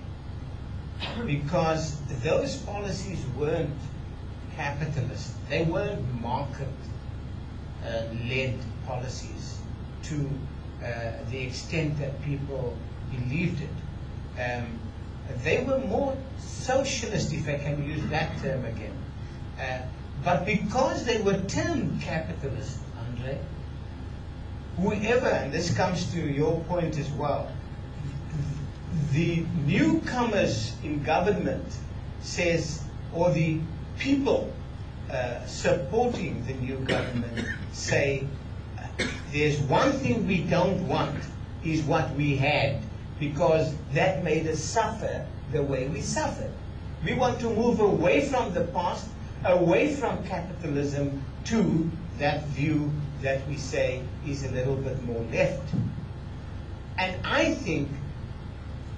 because those policies weren't capitalist. They weren't market-led policies to the extent that people believed it. They were more socialist, if I can use that term again. But because they were termed capitalist, Andre, whoever, and this comes to your point as well, the newcomers in government says, or the people supporting the new government say, there's one thing we don't want, is what we had, because that made us suffer the way we suffered. We want to move away from the past, away from capitalism, to that view that we say is a little bit more left. And I think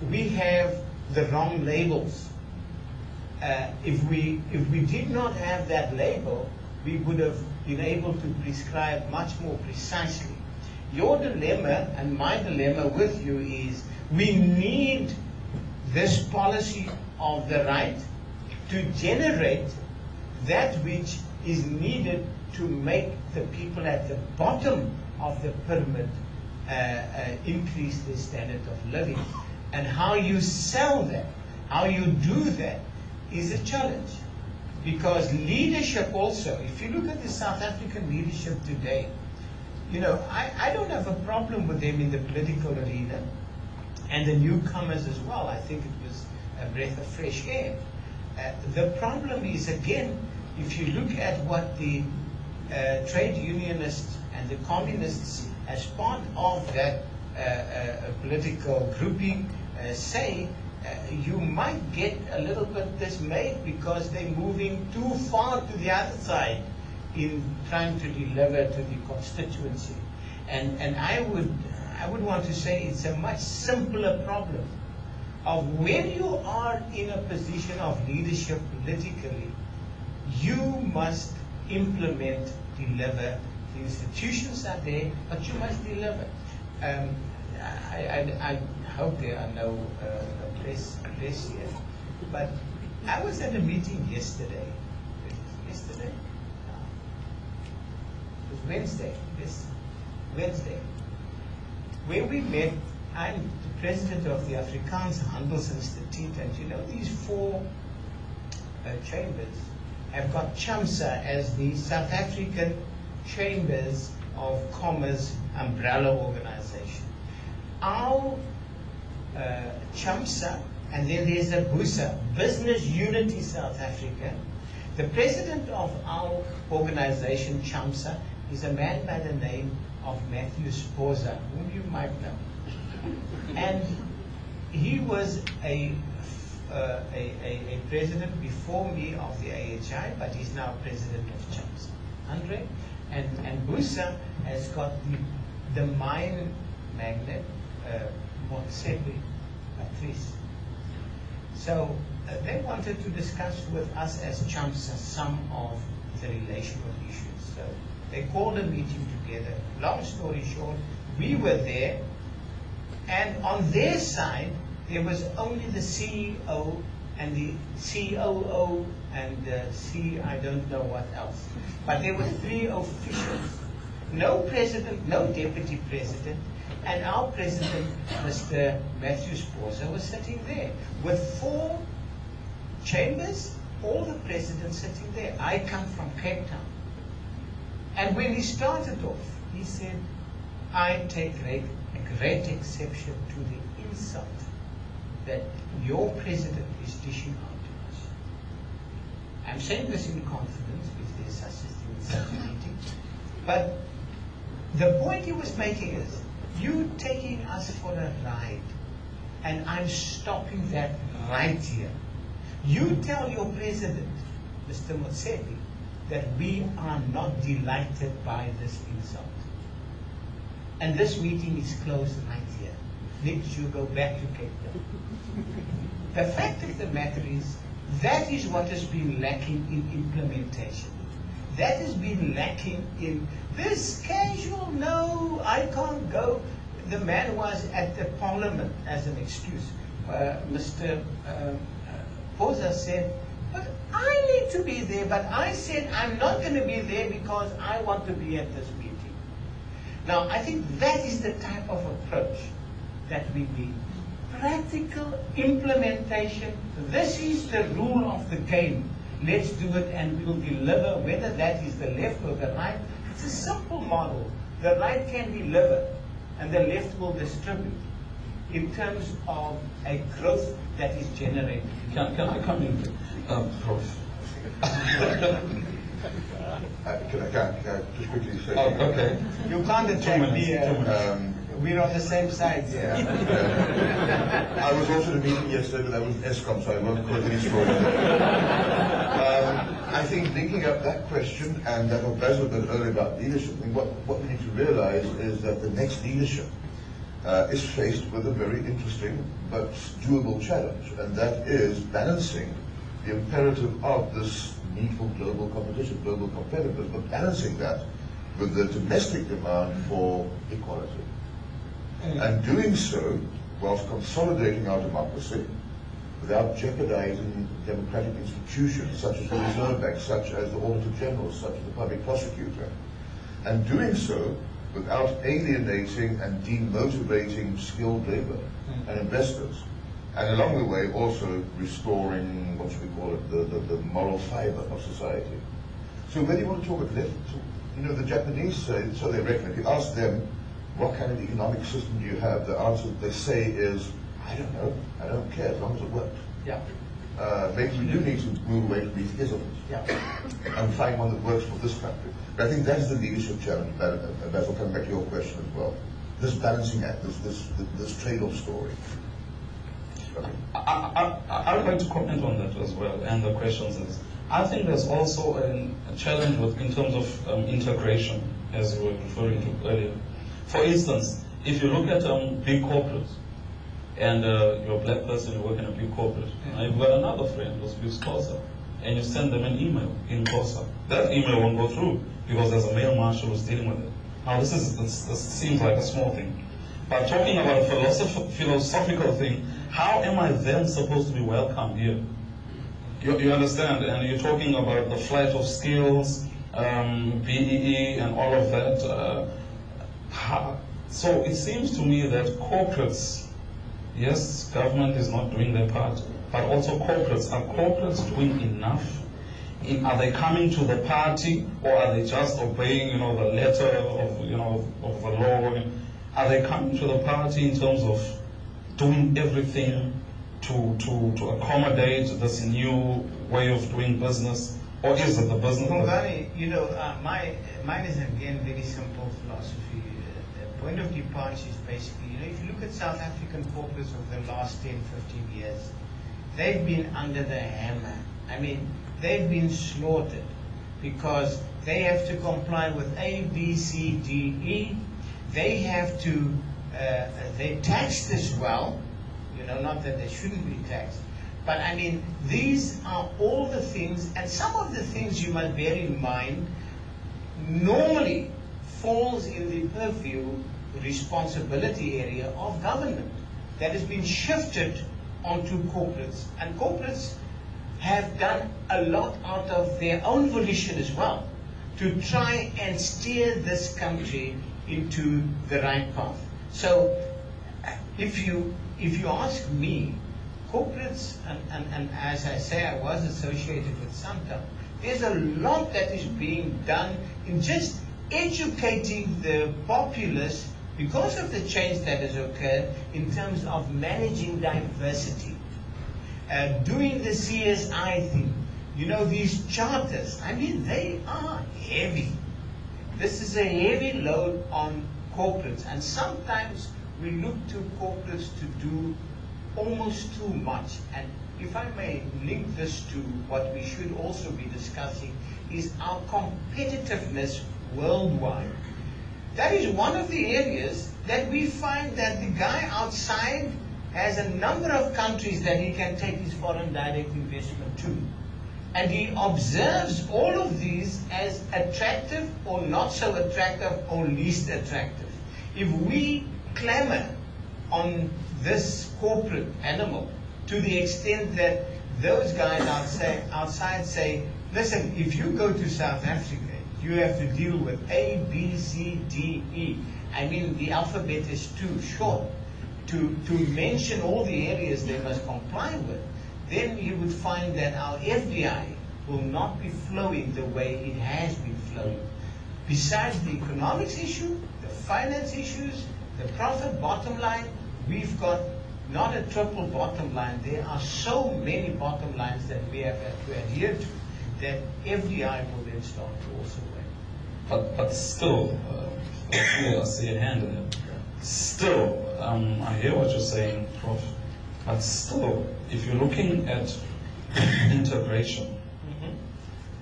we have the wrong labels. If we did not have that label, we would have been able to prescribe much more precisely. Your dilemma and my dilemma with you is we need this policy of the right to generate that which is needed to make the people at the bottom of the pyramid increase their standard of living. And how you sell that, how you do that, is a challenge. Because leadership also, if you look at the South African leadership today, you know, I don't have a problem with them in the political arena, and the newcomers as well. I think it was a breath of fresh air. The problem is, again, if you look at what the trade unionists and the communists, as part of that political grouping, say, you might get a little bit dismayed because they're moving too far to the other side in trying to deliver to the constituency. And I would want to say it's a much simpler problem of when you are in a position of leadership politically, you must implement, deliver. The institutions are there, but you must deliver. I hope there are no press here, but I was at a meeting yesterday. Yesterday? No. It was Wednesday. Yes, Wednesday. Where we met, I'm the president of the Afrikaans Handelsinstituut, and you know these four chambers have got CHAMSA as the South African Chambers of Commerce umbrella organization. Our CHAMSA, and then there's a BUSA, Business Unity South Africa. The president of our organization, CHAMSA, is a man by the name of Matthew Sposa, whom you might know. And he was a president before me of the AHI, but he's now president of CHAMSA. Andre? And BUSA has got the mine magnate, Motsepe Patrice. So they wanted to discuss with us as CHAMSA some of the relational issues. So they called a meeting together. Long story short, we were there, and on their side, there was only the CEO and the COO and I don't know what else. But there were three officials. No president, no deputy president, and our president, Mr. Matthew Sposa, was sitting there with four chambers, all the presidents sitting there. I come from Cape Town. And when he started off, he said, I take a great exception to the insult that your president is dishing out to us. I'm saying this in confidence, if there's such a thing in such a meeting. But the point he was making is, you taking us for a ride, and I'm stopping that right here. You tell your president, Mr. Motsepe, that we are not delighted by this insult. And this meeting is closed right here. Next, you go back to Cape Town. The fact of the matter is, that is what has been lacking in implementation. That has been lacking in this casual, no, I can't go. The man was at the parliament as an excuse. Mr. Xhosa said, but I need to be there, but I said I'm not going to be there because I want to be at this meeting. Now, I think that is the type of approach that we need. Practical implementation. This is the rule of the game. Let's do it and we will deliver, whether that is the left or the right. It's a simple model. The right can deliver and the left will distribute in terms of a growth that is generated. Can I come in, Prof? Can I just quickly say? Oh, okay. You can't attack me. 2 minutes. We're on the same side here. I was also at a meeting yesterday, but that was ESCOM, so I won't quote any story. I think linking up that question and that of Basil a bit earlier about leadership, I mean, what we need to realize is that the next leadership is faced with a very interesting but doable challenge, and that is balancing the imperative of this need for global competition, global competitiveness, but balancing that with the domestic demand for equality. And doing so whilst consolidating our democracy without jeopardizing democratic institutions such as the Reserve Bank, such as the Auditor General, such as the Public Prosecutor. And doing so without alienating and demotivating skilled labor and investors. And along the way also restoring, what should we call it, the moral fiber of society. So whether you want to talk about left, you know, the Japanese say, so they reckon, if you ask them, what kind of economic system do you have? The answer they say is, I don't know, I don't care as long as it works. Yeah. Maybe we do need to move away from these isms and find one that works for this country. But I think that's the leadership challenge, Basil, coming back to your question as well. This balancing act, this trade-off story. Okay. I would like to comment on that as well, and the questions is, I think there's also a challenge in terms of integration, as you were referring to earlier. For instance, if you look at big corporates, and you're a black person, you work in a big corporate, you've got another friend who speaks Xhosa, and you send them an email in Xhosa. That email won't go through because there's a mail marshal who's dealing with it. Now this seems like a small thing, but talking about a philosophical thing, how am I then supposed to be welcome here? You understand? And you're talking about the flight of skills, BEE, and all of that. So it seems to me that corporates, yes, government is not doing their part, but also corporates. Are corporates doing enough? Are they coming to the party, or are they just obeying, the letter of, of the law? Are they coming to the party in terms of doing everything to accommodate this new way of doing business, or is it the business? Bongani, mine is again very simple philosophy. The point of departure is basically, if you look at South African corporates over the last 10, 15 years, they've been under the hammer. I mean, they've been slaughtered because they have to comply with A, B, C, D, E. They have to, they're taxed as well, not that they shouldn't be taxed. But I mean, these are all the things, and some of the things you must bear in mind normally falls in the purview, responsibility area of government that has been shifted onto corporates. And corporates have done a lot out of their own volition as well to try and steer this country into the right path. So if you ask me, corporates, and as I say, I was associated with Santam, there's a lot that is being done in just educating the populace because of the change that has occurred in terms of managing diversity, doing the CSI thing. These charters, I mean, they are heavy. This is a heavy load on corporates, and sometimes we look to corporates to do almost too much. And if I may link this to what we should also be discussing, is our competitiveness worldwide. That is one of the areas that we find that the guy outside has a number of countries that he can take his foreign direct investment to. And he observes all of these as attractive or not so attractive or least attractive. If we clamor on this corporate animal to the extent that those guys outside say, listen, if you go to South Africa, you have to deal with A, B, C, D, E. I mean, the alphabet is too short to mention all the areas they must comply with. Then you would find that our FDI will not be flowing the way it has been flowing. Besides the economics issue, the finance issues, the profit bottom line, we've got not a triple bottom line. There are so many bottom lines that we have to adhere to that FDI will then start to also win. But still, I see a hand there. Still, I hear what you're saying, Prof. But still, if you're looking at integration,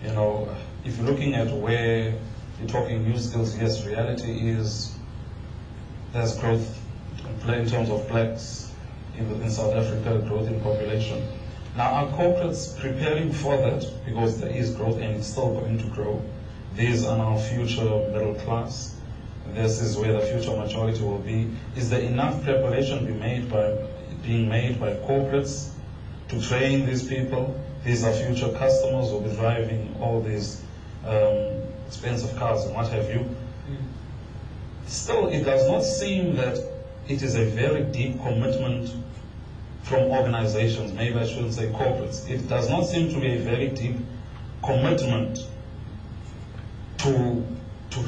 you know, if you're looking at where you're talking new skills, yes, reality is there's growth in terms of blacks in South Africa, growth in population. Now, are corporates preparing for that? Because there is growth and it's still going to grow. These are our future middle class. This is where the future majority will be. Is there enough preparation being made by corporates to train these people? These are future customers who will be driving all these expensive cars and what have you. Still, it does not seem that it is a very deep commitment from organizations, maybe I shouldn't say corporates. It does not seem to be a very deep commitment to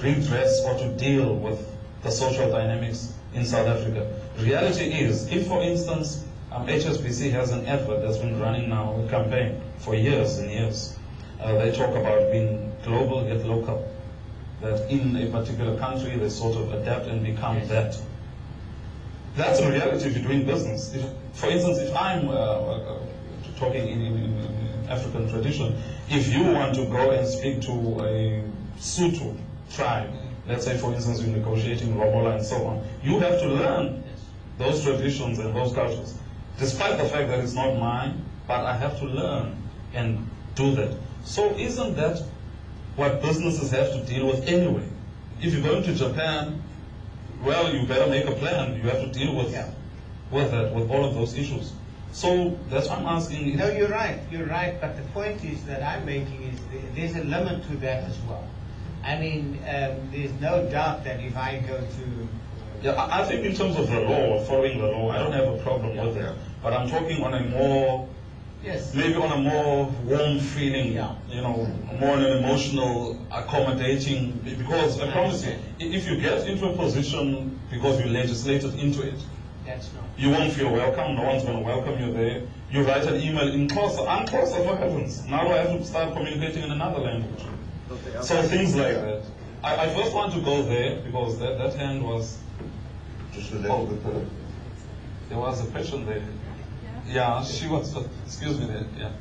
redress or to deal with the social dynamics in South Africa. Reality is, if for instance, HSBC has an advert that's been running now, a campaign for years and years. They talk about being global yet local. That in a particular country they sort of adapt and become that. That's a reality if you're doing business. For instance, if I'm talking in African tradition, if you want to go and speak to a Sotho tribe, let's say for instance you're negotiating lobola and so on, you have to learn those traditions and those cultures. Despite the fact that it's not mine, but I have to learn and do that. So isn't that what businesses have to deal with anyway? If you're going to Japan, well, you better make a plan. You have to deal with that, with all of those issues. So that's why I'm asking. No, you're right. You're right. But the point is that I'm making is there's a limit to that as well. I mean, there's no doubt that if I go to yeah, I think in terms of the law, following the law, I don't have a problem with it. But I'm talking on a more, maybe on a more warm feeling, you know, more on an emotional, accommodating, because I promise you, if you get into a position because you legislated into it, you won't feel welcome, no one's going to welcome you there. You write an email in Xhosa, I'm Xhosa for heavens. Now I have to start communicating in another language. So things like that. I first want to go there because that hand was... Just a little bit better. There was a question there. Yeah, she was, excuse me there, yeah.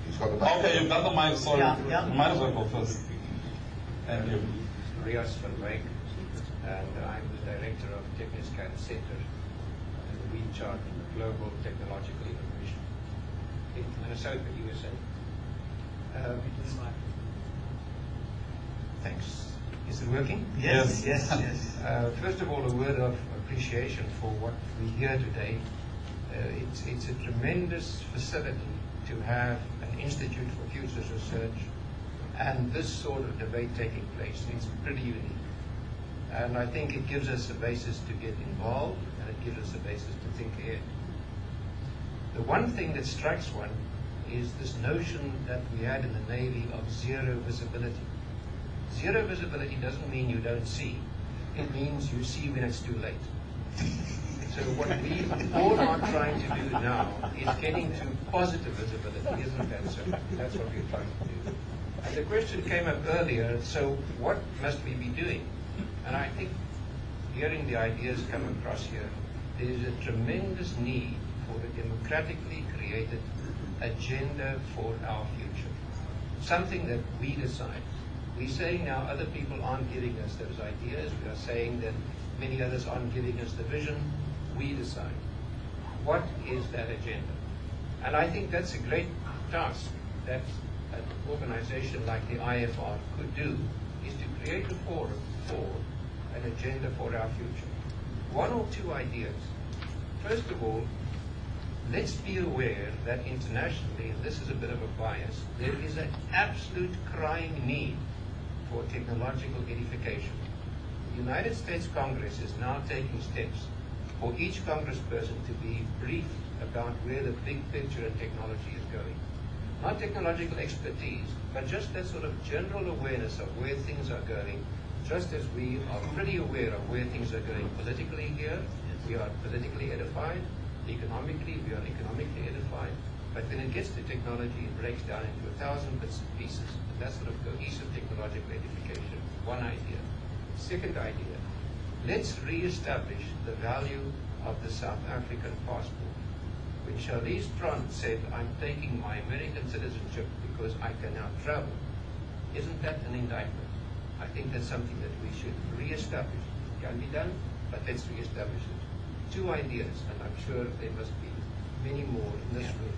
He's got the mic. Okay, you've got the mic, sorry. Yeah. You might as well go first. Thank you. Rias van Wyk, and I'm the director of TechniScan Center, and we chart global technological innovation in Minnesota, USA. Thanks. Is it working? Yes. First of all, a word of appreciation for what we hear today. It's a tremendous facility to have an Institute for Futures Research and this sort of debate taking place. It's pretty unique. And I think it gives us a basis to get involved, and it gives us a basis to think ahead. The one thing that strikes one is this notion that we had in the Navy of zero visibility. Zero visibility doesn't mean you don't see. It means you see when it's too late. So what we all are trying to do now is getting to positive visibility, isn't that so? That's what we're trying to do. And the question came up earlier, so what must we be doing? And I think hearing the ideas come across here, there's a tremendous need for a democratically created agenda for our future. Something that we decide. We're saying now other people aren't giving us those ideas. We are saying that many others aren't giving us the vision. We decide. What is that agenda? And I think that's a great task that an organization like the IFR could do, is to create a forum for an agenda for our future. One or two ideas. First of all, let's be aware that internationally, and this is a bit of a bias, there is an absolute crying need for technological edification. The United States Congress is now taking steps for each congressperson to be briefed about where the big picture in technology is going. Not technological expertise, but just that sort of general awareness of where things are going, just as we are pretty aware of where things are going politically here. We are politically edified. Economically, we are economically edified. But when it gets to technology, it breaks down into 1,000 bits and pieces. And that sort of cohesive technological edification. One idea. Second idea, let's re-establish the value of the South African passport. When Charlize Tron said, I'm taking my American citizenship because I can now travel, isn't that an indictment? I think that's something that we should re-establish. It can be done, but let's re-establish it. Two ideas, and I'm sure there must be many more in this room.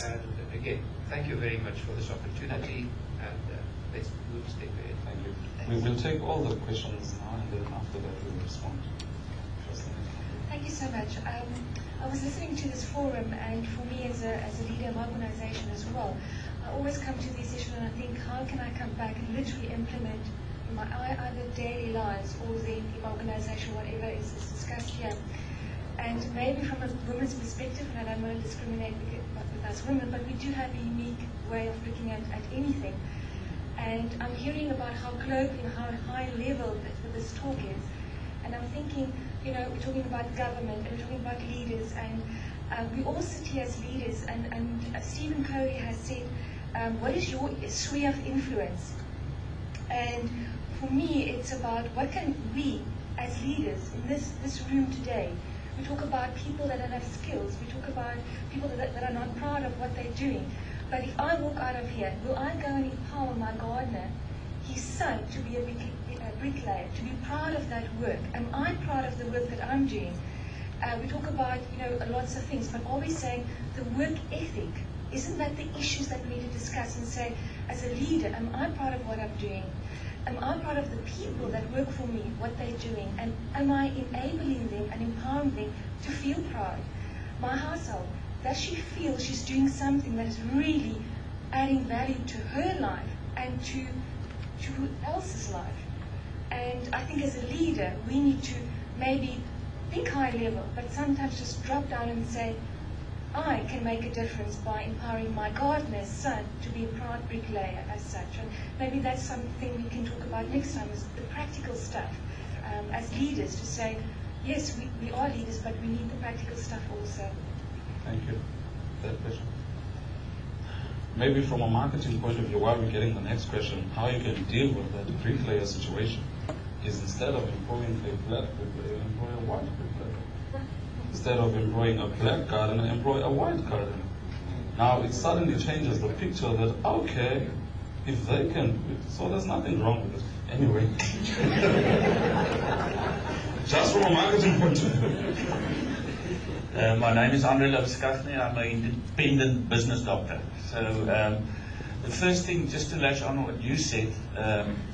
And again, thank you very much for this opportunity, and let's move a step ahead. Thank you. We will take all the questions now, and then after that we will respond. Thank you so much. I was listening to this forum, and for me as a leader of my organization as well, I always come to these issues and I think, how can I come back and literally implement in my either daily lives or then in my organization, whatever is discussed here. And maybe from a woman's perspective, and I don't want to discriminate with us women, but we do have a unique way of looking at anything. And I'm hearing about how global and how high level that this talk is. And I'm thinking, you know, we're talking about government and we're talking about leaders, and we all sit here as leaders, and Stephen Covey has said, what is your sphere of influence? And for me, it's about what can we, as leaders in this room today, we talk about people that don't have skills, we talk about people that are not proud of what they're doing. But if I walk out of here, will I go and empower my gardener, his son, to be a bricklayer, to be proud of that work? Am I proud of the work that I'm doing? We talk about, you know, lots of things, but are we saying the work ethic? Isn't that the issues that we need to discuss and say, as a leader, am I proud of what I'm doing? Am I proud of the people that work for me, what they're doing? And am I enabling them and empowering them to feel proud? My household, does she feel she's doing something that is really adding value to her life and to who else's life? And I think as a leader, we need to maybe think high level, but sometimes just drop down and say, I can make a difference by empowering my gardener's son to be a proud bricklayer as such. And maybe that's something we can talk about next time, is the practical stuff as leaders, to say, yes, we are leaders, but we need the practical stuff also. Thank you. That question. Maybe from a marketing point of view, while we're getting the next question, how you can deal with that bricklayer situation is, instead of employing a black bricklayer, employ a white bricklayer. Instead of employing a black gardener, employ a white gardener. Now it suddenly changes the picture that, okay, if they can do it, so there's nothing wrong with it. Anyway, just from a marketing point of view. My name is Andre Lopskachny. I'm an independent business doctor. So the first thing, just to latch on what you said,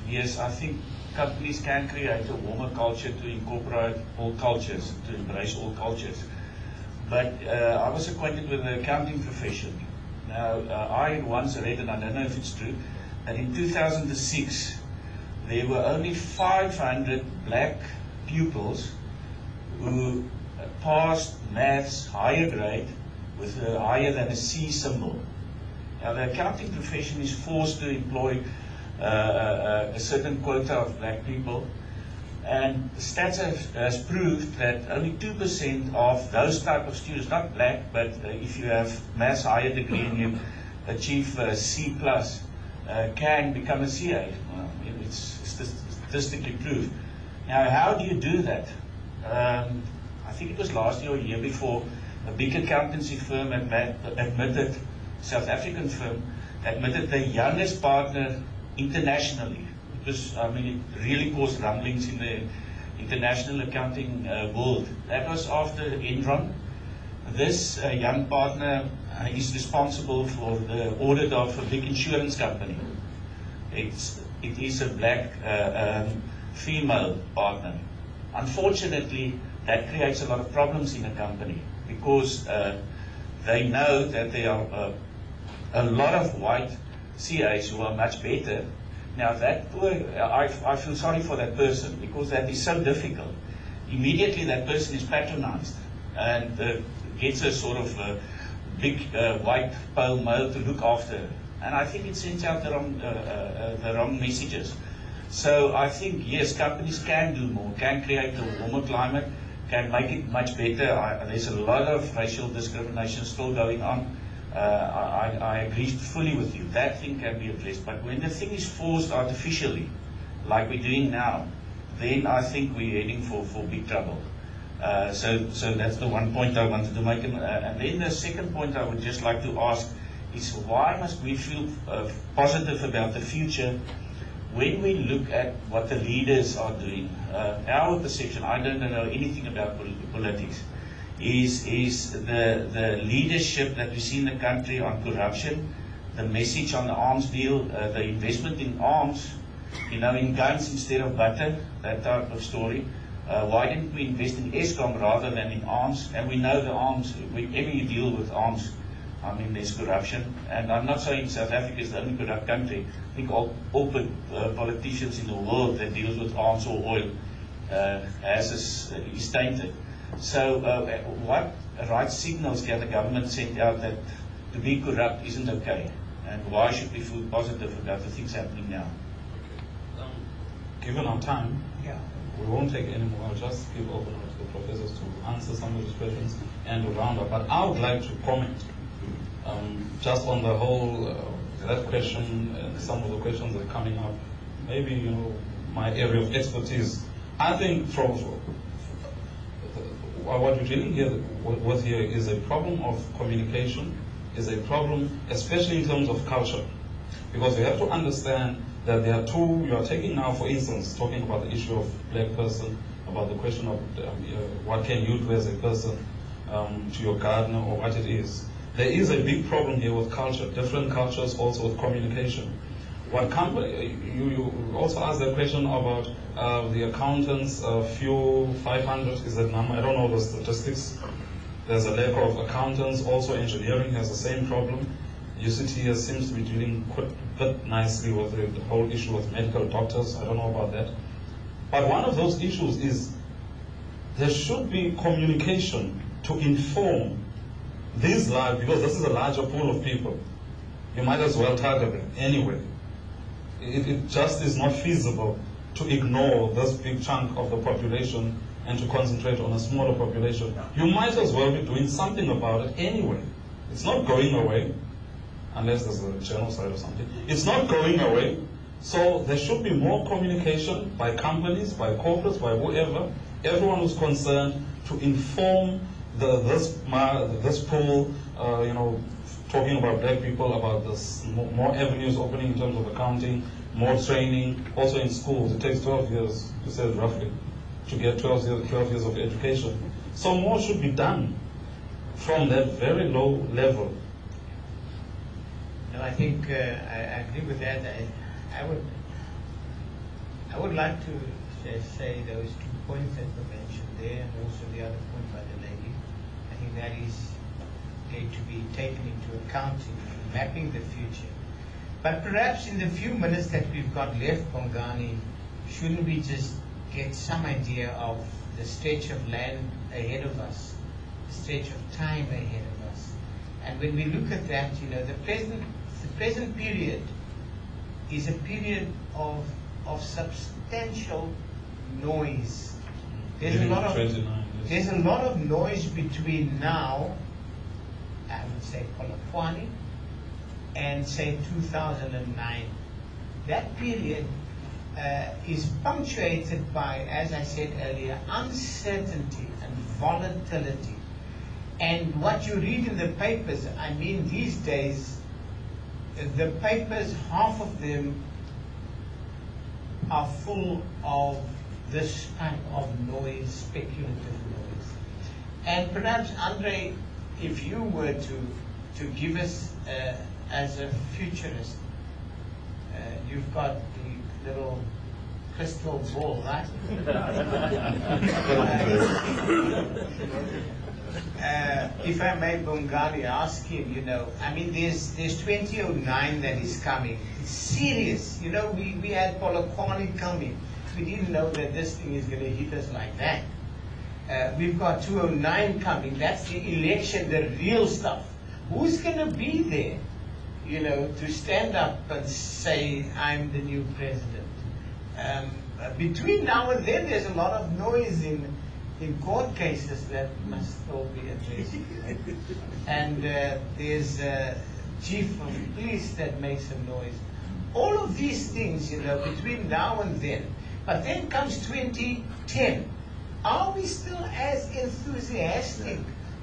yes, I think companies can create a warmer culture to incorporate all cultures, to embrace all cultures. But I was acquainted with the accounting profession. Now, I once read, and I don't know if it's true, that in 2006, there were only 500 black pupils who passed maths higher grade with a higher than a C symbol. Now, the accounting profession is forced to employ a certain quota of black people, and the stats has proved that only 2% of those type of students, not black, but if you have maths higher degree and you achieve C+, can become a CA. Well, it's statistically proved. Now, how do you do that? I think it was last year or year before, a big accountancy firm admitted, South African firm, admitted the youngest partner internationally. It was, I mean, it really caused rumblings in the international accounting world. That was after Enron. This young partner is responsible for the audit of a big insurance company. It is a black female partner. Unfortunately, that creates a lot of problems in a company, because they know that there are a lot of white CAs who are much better. Now that poor, I feel sorry for that person because that is so difficult. Immediately that person is patronized and gets a sort of big white pale male to look after. And I think it sends out the wrong messages. So I think, yes, companies can do more, can create a warmer climate, can make it much better. There's a lot of racial discrimination still going on. I agree fully with you. That thing can be addressed. But when the thing is forced artificially, like we're doing now, then I think we're heading for big trouble. So that's the one point I wanted to make. And then the second point I would just like to ask is why must we feel positive about the future when we look at what the leaders are doing? Our perception, I don't know anything about politics, is the leadership that we see in the country on corruption, the message on the arms deal, the investment in arms, in guns instead of butter, that type of story. Why didn't we invest in ESCOM rather than in arms? And we know the arms, whenever you deal with arms, I mean, there's corruption. And I'm not saying South Africa is the only corrupt country. I think all politicians in the world that deals with arms or oil is tainted. So what right signals can the government send out that to be corrupt isn't okay? And why should we feel positive about the things happening now? Given our time, Yeah. we won't take any more. I'll just give over to the professors to answer some of these questions and to round up. But I would like to comment just on the whole that question and some of the questions that are coming up. Maybe my area of expertise. I think from what we're dealing with here is a problem of communication, is a problem, especially in terms of culture, because you have to understand that there are two. You are taking now, for instance, talking about the issue of black person, about the question of what can you do as a person to your gardener or what it is. There is a big problem here with culture, different cultures, also with communication. What company, you also asked the question about the accountants, few 500 is that number, I don't know the statistics. There's a lack of accountants, also engineering has the same problem. UCT seems to be dealing quite a bit nicely with the whole issue with medical doctors, I don't know about that. But one of those issues is there should be communication to inform these lives, because this is a larger pool of people. You might as well target them anyway. It just is not feasible to ignore this big chunk of the population and to concentrate on a smaller population. You might as well be doing something about it anyway. It's not going away, unless there's a genocide or something. It's not going away. So there should be more communication by companies, by corporates, by whoever, everyone who's concerned, to inform this pool, talking about black people, about this, more avenues opening in terms of accounting, more training, also in schools. It takes 12 years, you said roughly, to get 12 years of education. So more should be done from that very low level. No, I think I agree with that. I would like to say those 2 points that were mentioned there, and also the other point by the lady. I think that is going to be taken into account in mapping the future. But perhaps in the few minutes that we've got left, Bongani, shouldn't we just get some idea of the stretch of land ahead of us, the stretch of time ahead of us? And when we look at that, the present period is a period of substantial noise. There's a lot of noise between now, I would say Polokwane, and say 2009. That period is punctuated by, as I said earlier, uncertainty and volatility. And what you read in the papers, I mean, these days, the papers, half of them are full of this kind of noise, speculative noise. And perhaps, Andre, if you were to give us, as a futurist, you've got the little crystal ball, right? if I may, Bongani, ask him, I mean, there's 2009 that is coming. It's serious. We had Polokwane coming. We didn't know that this thing is going to hit us like that. We've got 2009 coming. That's the election, the real stuff. Who's going to be there, to stand up and say, I'm the new president? Between now and then, there's a lot of noise in court cases that must all be addressed. And there's a chief of police that makes some noise. All of these things, between now and then. But then comes 2010. Are we still as enthusiastic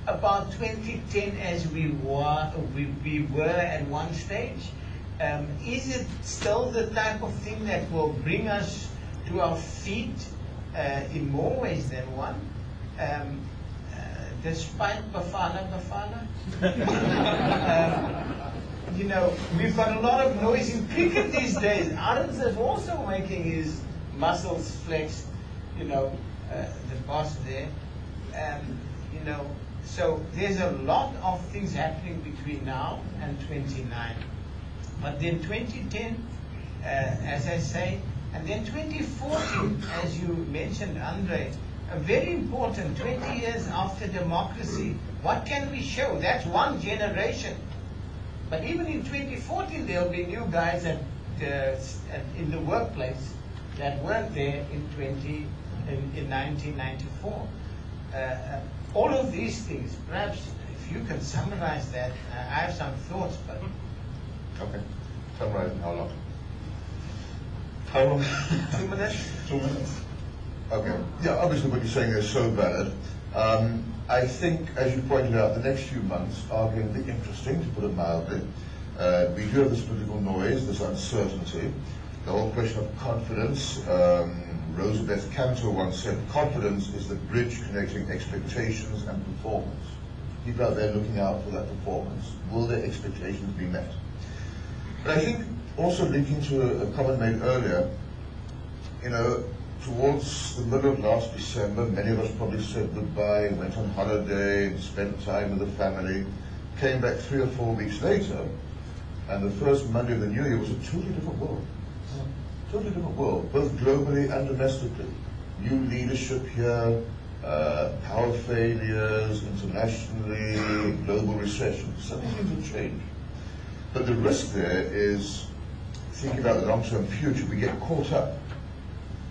about 2010 as we were at one stage? Is it still the type of thing that will bring us to our feet in more ways than one? Despite Bafana. We've got a lot of noise in cricket these days. Arons is also making his muscles flex, the boss there. So there's a lot of things happening between now and 29. But then 2010, as I say, and then 2014, as you mentioned, Andre, a very important 20 years after democracy. What can we show? That's one generation. But even in 2014, there'll be new guys in the workplace that weren't there in 1994. All of these things, perhaps if you can summarize that, I have some thoughts, but... Okay. Summarize in how long? How long? 2 minutes? 2 minutes. Okay. Yeah, obviously what you're saying is so valid. I think, as you pointed out, the next few months are going to be interesting, to put it mildly. We do have this political noise, this uncertainty, the whole question of confidence. Rosabeth Cantor once said, confidence is the bridge connecting expectations and performance. People out there looking out for that performance. Will their expectations be met? But I think also linking to a comment made earlier, towards the middle of last December, many of us probably said goodbye, went on holiday, spent time with the family, came back 3 or 4 weeks later, and the first Monday of the new year was a totally different world. Totally different world, both globally and domestically. New leadership here, power failures internationally, global recession. Some things have changed. But the risk there is, thinking about the long-term future, we get caught up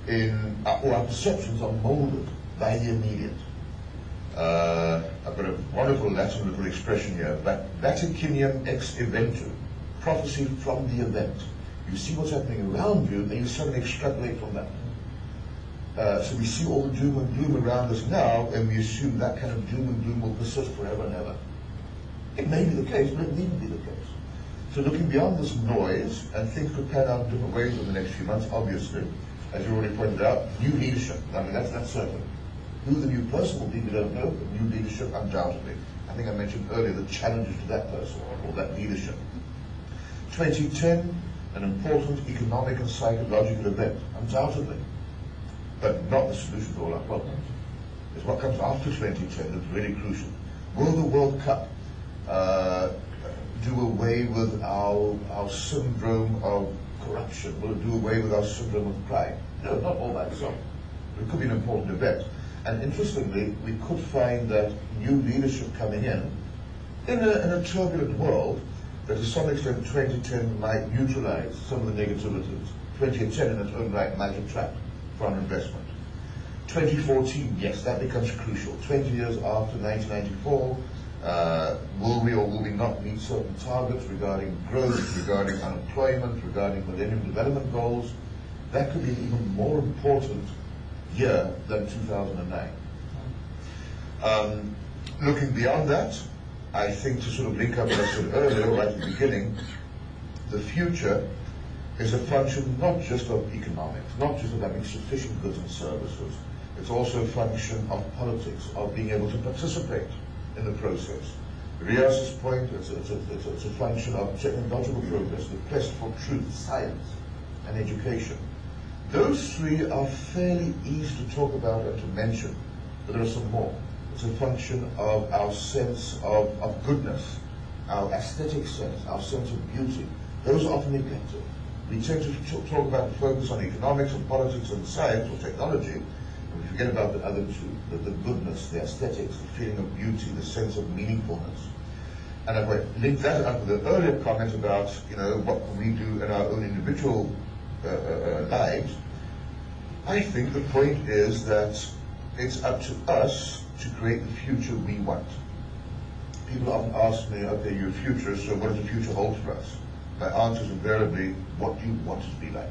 in, or our perceptions are molded by the immediate. I've got a wonderful Latin little expression here, vaticinium ex eventu, prophecy from the event. You see what's happening around you, and you suddenly extrapolate from that. So we see all the doom and gloom around us now, and we assume that kind of doom and gloom will persist forever and ever. It may be the case, but it needn't be the case. So looking beyond this noise, and things could pan out in different ways in the next few months, obviously, as you already pointed out, new leadership. I mean, that's certain. Who the new person will be, we don't know, but new leadership, undoubtedly. I think I mentioned earlier the challenges to that person, or that leadership. 2010, an important economic and psychological event, undoubtedly, but not the solution to all our problems. It's what comes after 2010 that's really crucial. Will the World Cup do away with our syndrome of corruption? Will it do away with our syndrome of pride? No, not all by itself. It could be an important event. And interestingly, we could find that new leadership coming in a turbulent world, that to some extent 2010 might neutralize some of the negativities. 2010 in its own right might attract foreign investment. 2014, yes, that becomes crucial. 20 years after 1994, will we or will we not meet certain targets regarding growth, regarding unemployment, regarding Millennium Development Goals? That could be an even more important year than 2009. Looking beyond that, I think to sort of link up what I said earlier, right at the beginning, the future is a function not just of economics, not just of having sufficient goods and services. It's also a function of politics, of being able to participate in the process. Riaz's point, it's a function of technological progress, the quest for truth, science, and education. Those three are fairly easy to talk about and to mention, but there are some more. It's a function of our sense of goodness, our aesthetic sense, our sense of beauty. Those are often neglected. We tend to talk about and focus on economics and politics and science or technology, and we forget about the other two, the goodness, the aesthetics, the feeling of beauty, the sense of meaningfulness. And if I link that up with the earlier comment about, what we do in our own individual lives, I think the point is that it's up to us to create the future we want. People often ask me, okay, you're a futurist, so what does the future hold for us? My answer is invariably, what do you want it to be like?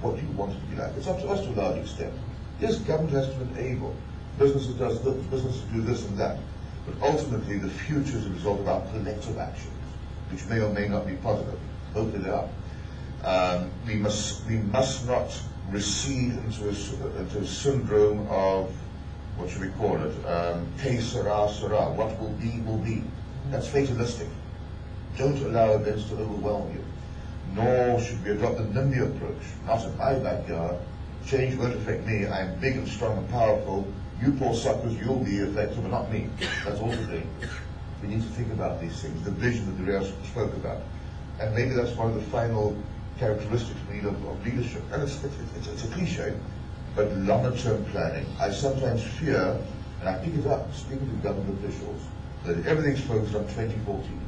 What do you want it to be like? It's up to us to a large extent. Yes, government has to enable. Businesses does this, businesses do this and that. But ultimately, the future is a result of our collective actions, which may or may not be positive. Hopefully they are. We must not recede into a syndrome of, what should we call it, que sera, sera. What will be, will be. That's fatalistic. Don't allow events to overwhelm you. Nor should we adopt the NIMBY approach. Not in my backyard. Change won't affect me. I'm big and strong and powerful. You poor suckers, you'll be affected, but not me. That's all the thing. We need to think about these things, the vision that Duriel spoke about. And maybe that's one of the final characteristics we need of leadership. And it's a cliche, but longer-term planning. I sometimes fear, and I pick it up speaking to government officials, that everything's focused on 2014.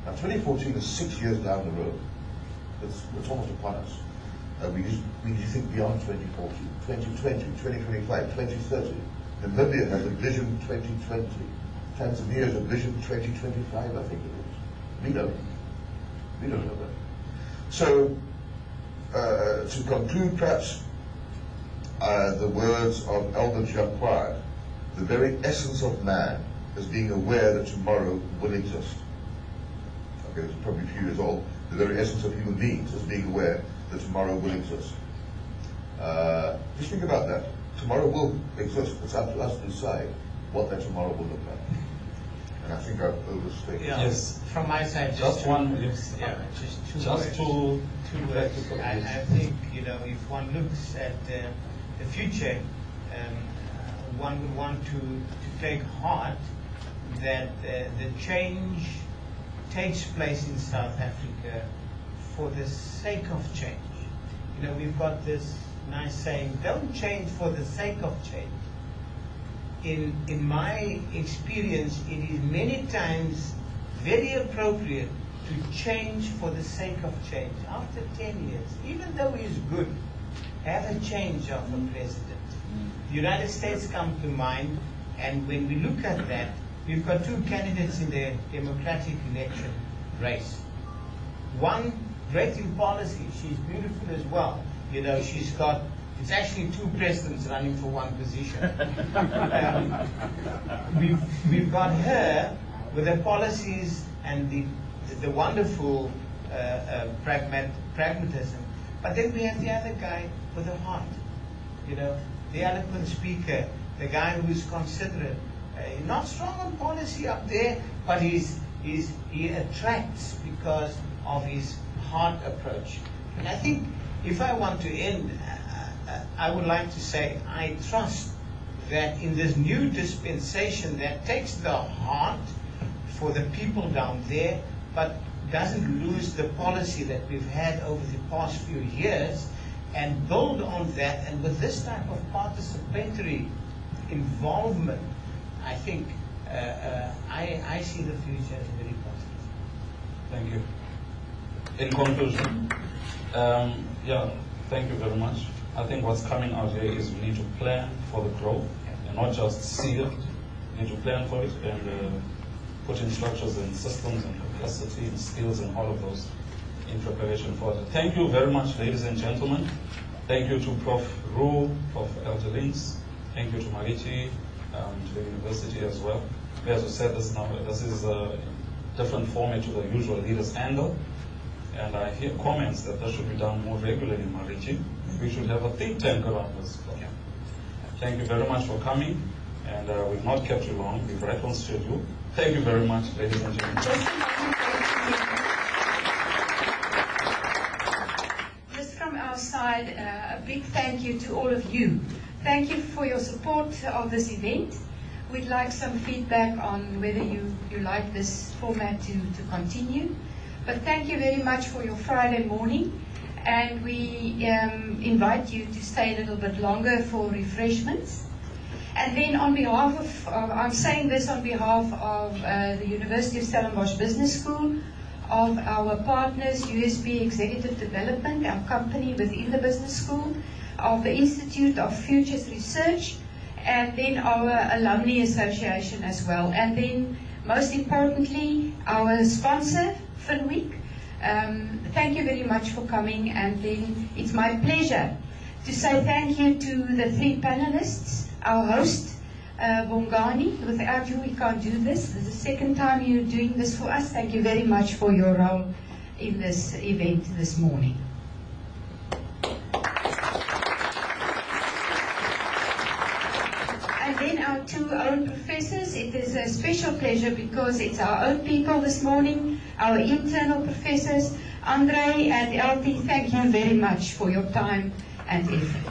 Now 2014 is 6 years down the road. It's almost upon us. We need to think beyond 2014, 2020, 2025, 2030. Namibia has a vision 2020. Tanzania has a vision 2025, I think it is. We don't. We don't know that. So, to conclude perhaps, the words of Elder Jacquard, the very essence of man is being aware that tomorrow will exist. Okay, it's probably a few years old. The very essence of human beings is being aware that tomorrow will exist. Just think about that. Tomorrow will exist. It's up to us to decide what that tomorrow will look like. And I think I've overstated. Yeah. Yes. From my side, Just one. Yes. Yeah, just two Just words. two words. practical I words. think, if one looks at the future, one would want to take heart that the change takes place in South Africa for the sake of change. We've got this nice saying, don't change for the sake of change. In my experience, it is many times very appropriate to change for the sake of change. After 10 years, even though he is good, have a change of a president. The United States come to mind, and when we look at that, we've got two candidates in the Democratic election race. One great in policy, she's beautiful as well. She's got, it's actually two presidents running for one position. We've got her with her policies and the wonderful pragmatism. But then we have the other guy with a heart. The eloquent speaker, the guy who's considerate, not strong on policy up there, but he attracts because of his heart approach. And I think if I want to end, I would like to say I trust that in this new dispensation that takes the heart for the people down there, but doesn't lose the policy that we've had over the past few years, and build on that. And with this type of participatory involvement, I think I see the future as very positive. Thank you. In conclusion, thank you very much. I think what's coming out here is we need to plan for the growth and not just see it. We need to plan for it and put in structures and systems and capacity and skills and all of those in preparation for it. Thank you very much, ladies and gentlemen. Thank you to Prof. Roux, Prof. Elder Links. Thank you to Marichi, to the university as well. As we said, this is a different format to the usual leaders angle. And I hear comments that should be done more regularly in Marichi. We should have a think tank around this. Yeah. Thank you very much for coming. And we've not kept you long. We've right on schedule. Thank you very much, ladies and gentlemen. Just from our side, a big thank you to all of you. Thank you for your support of this event. we'd like some feedback on whether you like this format to continue. But thank you very much for your Friday morning, and we invite you to stay a little bit longer for refreshments. And then on behalf of, I'm saying this on behalf of the University of Stellenbosch Business School, of our partners, USB Executive Development, our company within the business school, of the Institute of Futures Research, and then our Alumni Association as well. And then, most importantly, our sponsor, FinWeek. Thank you very much for coming, and then it's my pleasure to say thank you to the 3 panelists, our host, Bongani. Without you, we can't do this. This is the second time you're doing this for us. Thank you very much for your role in this event this morning. And then our 2 own professors. It is a special pleasure because it's our own people this morning, our internal professors, Andre and LT. Thank you very much for your time and effort.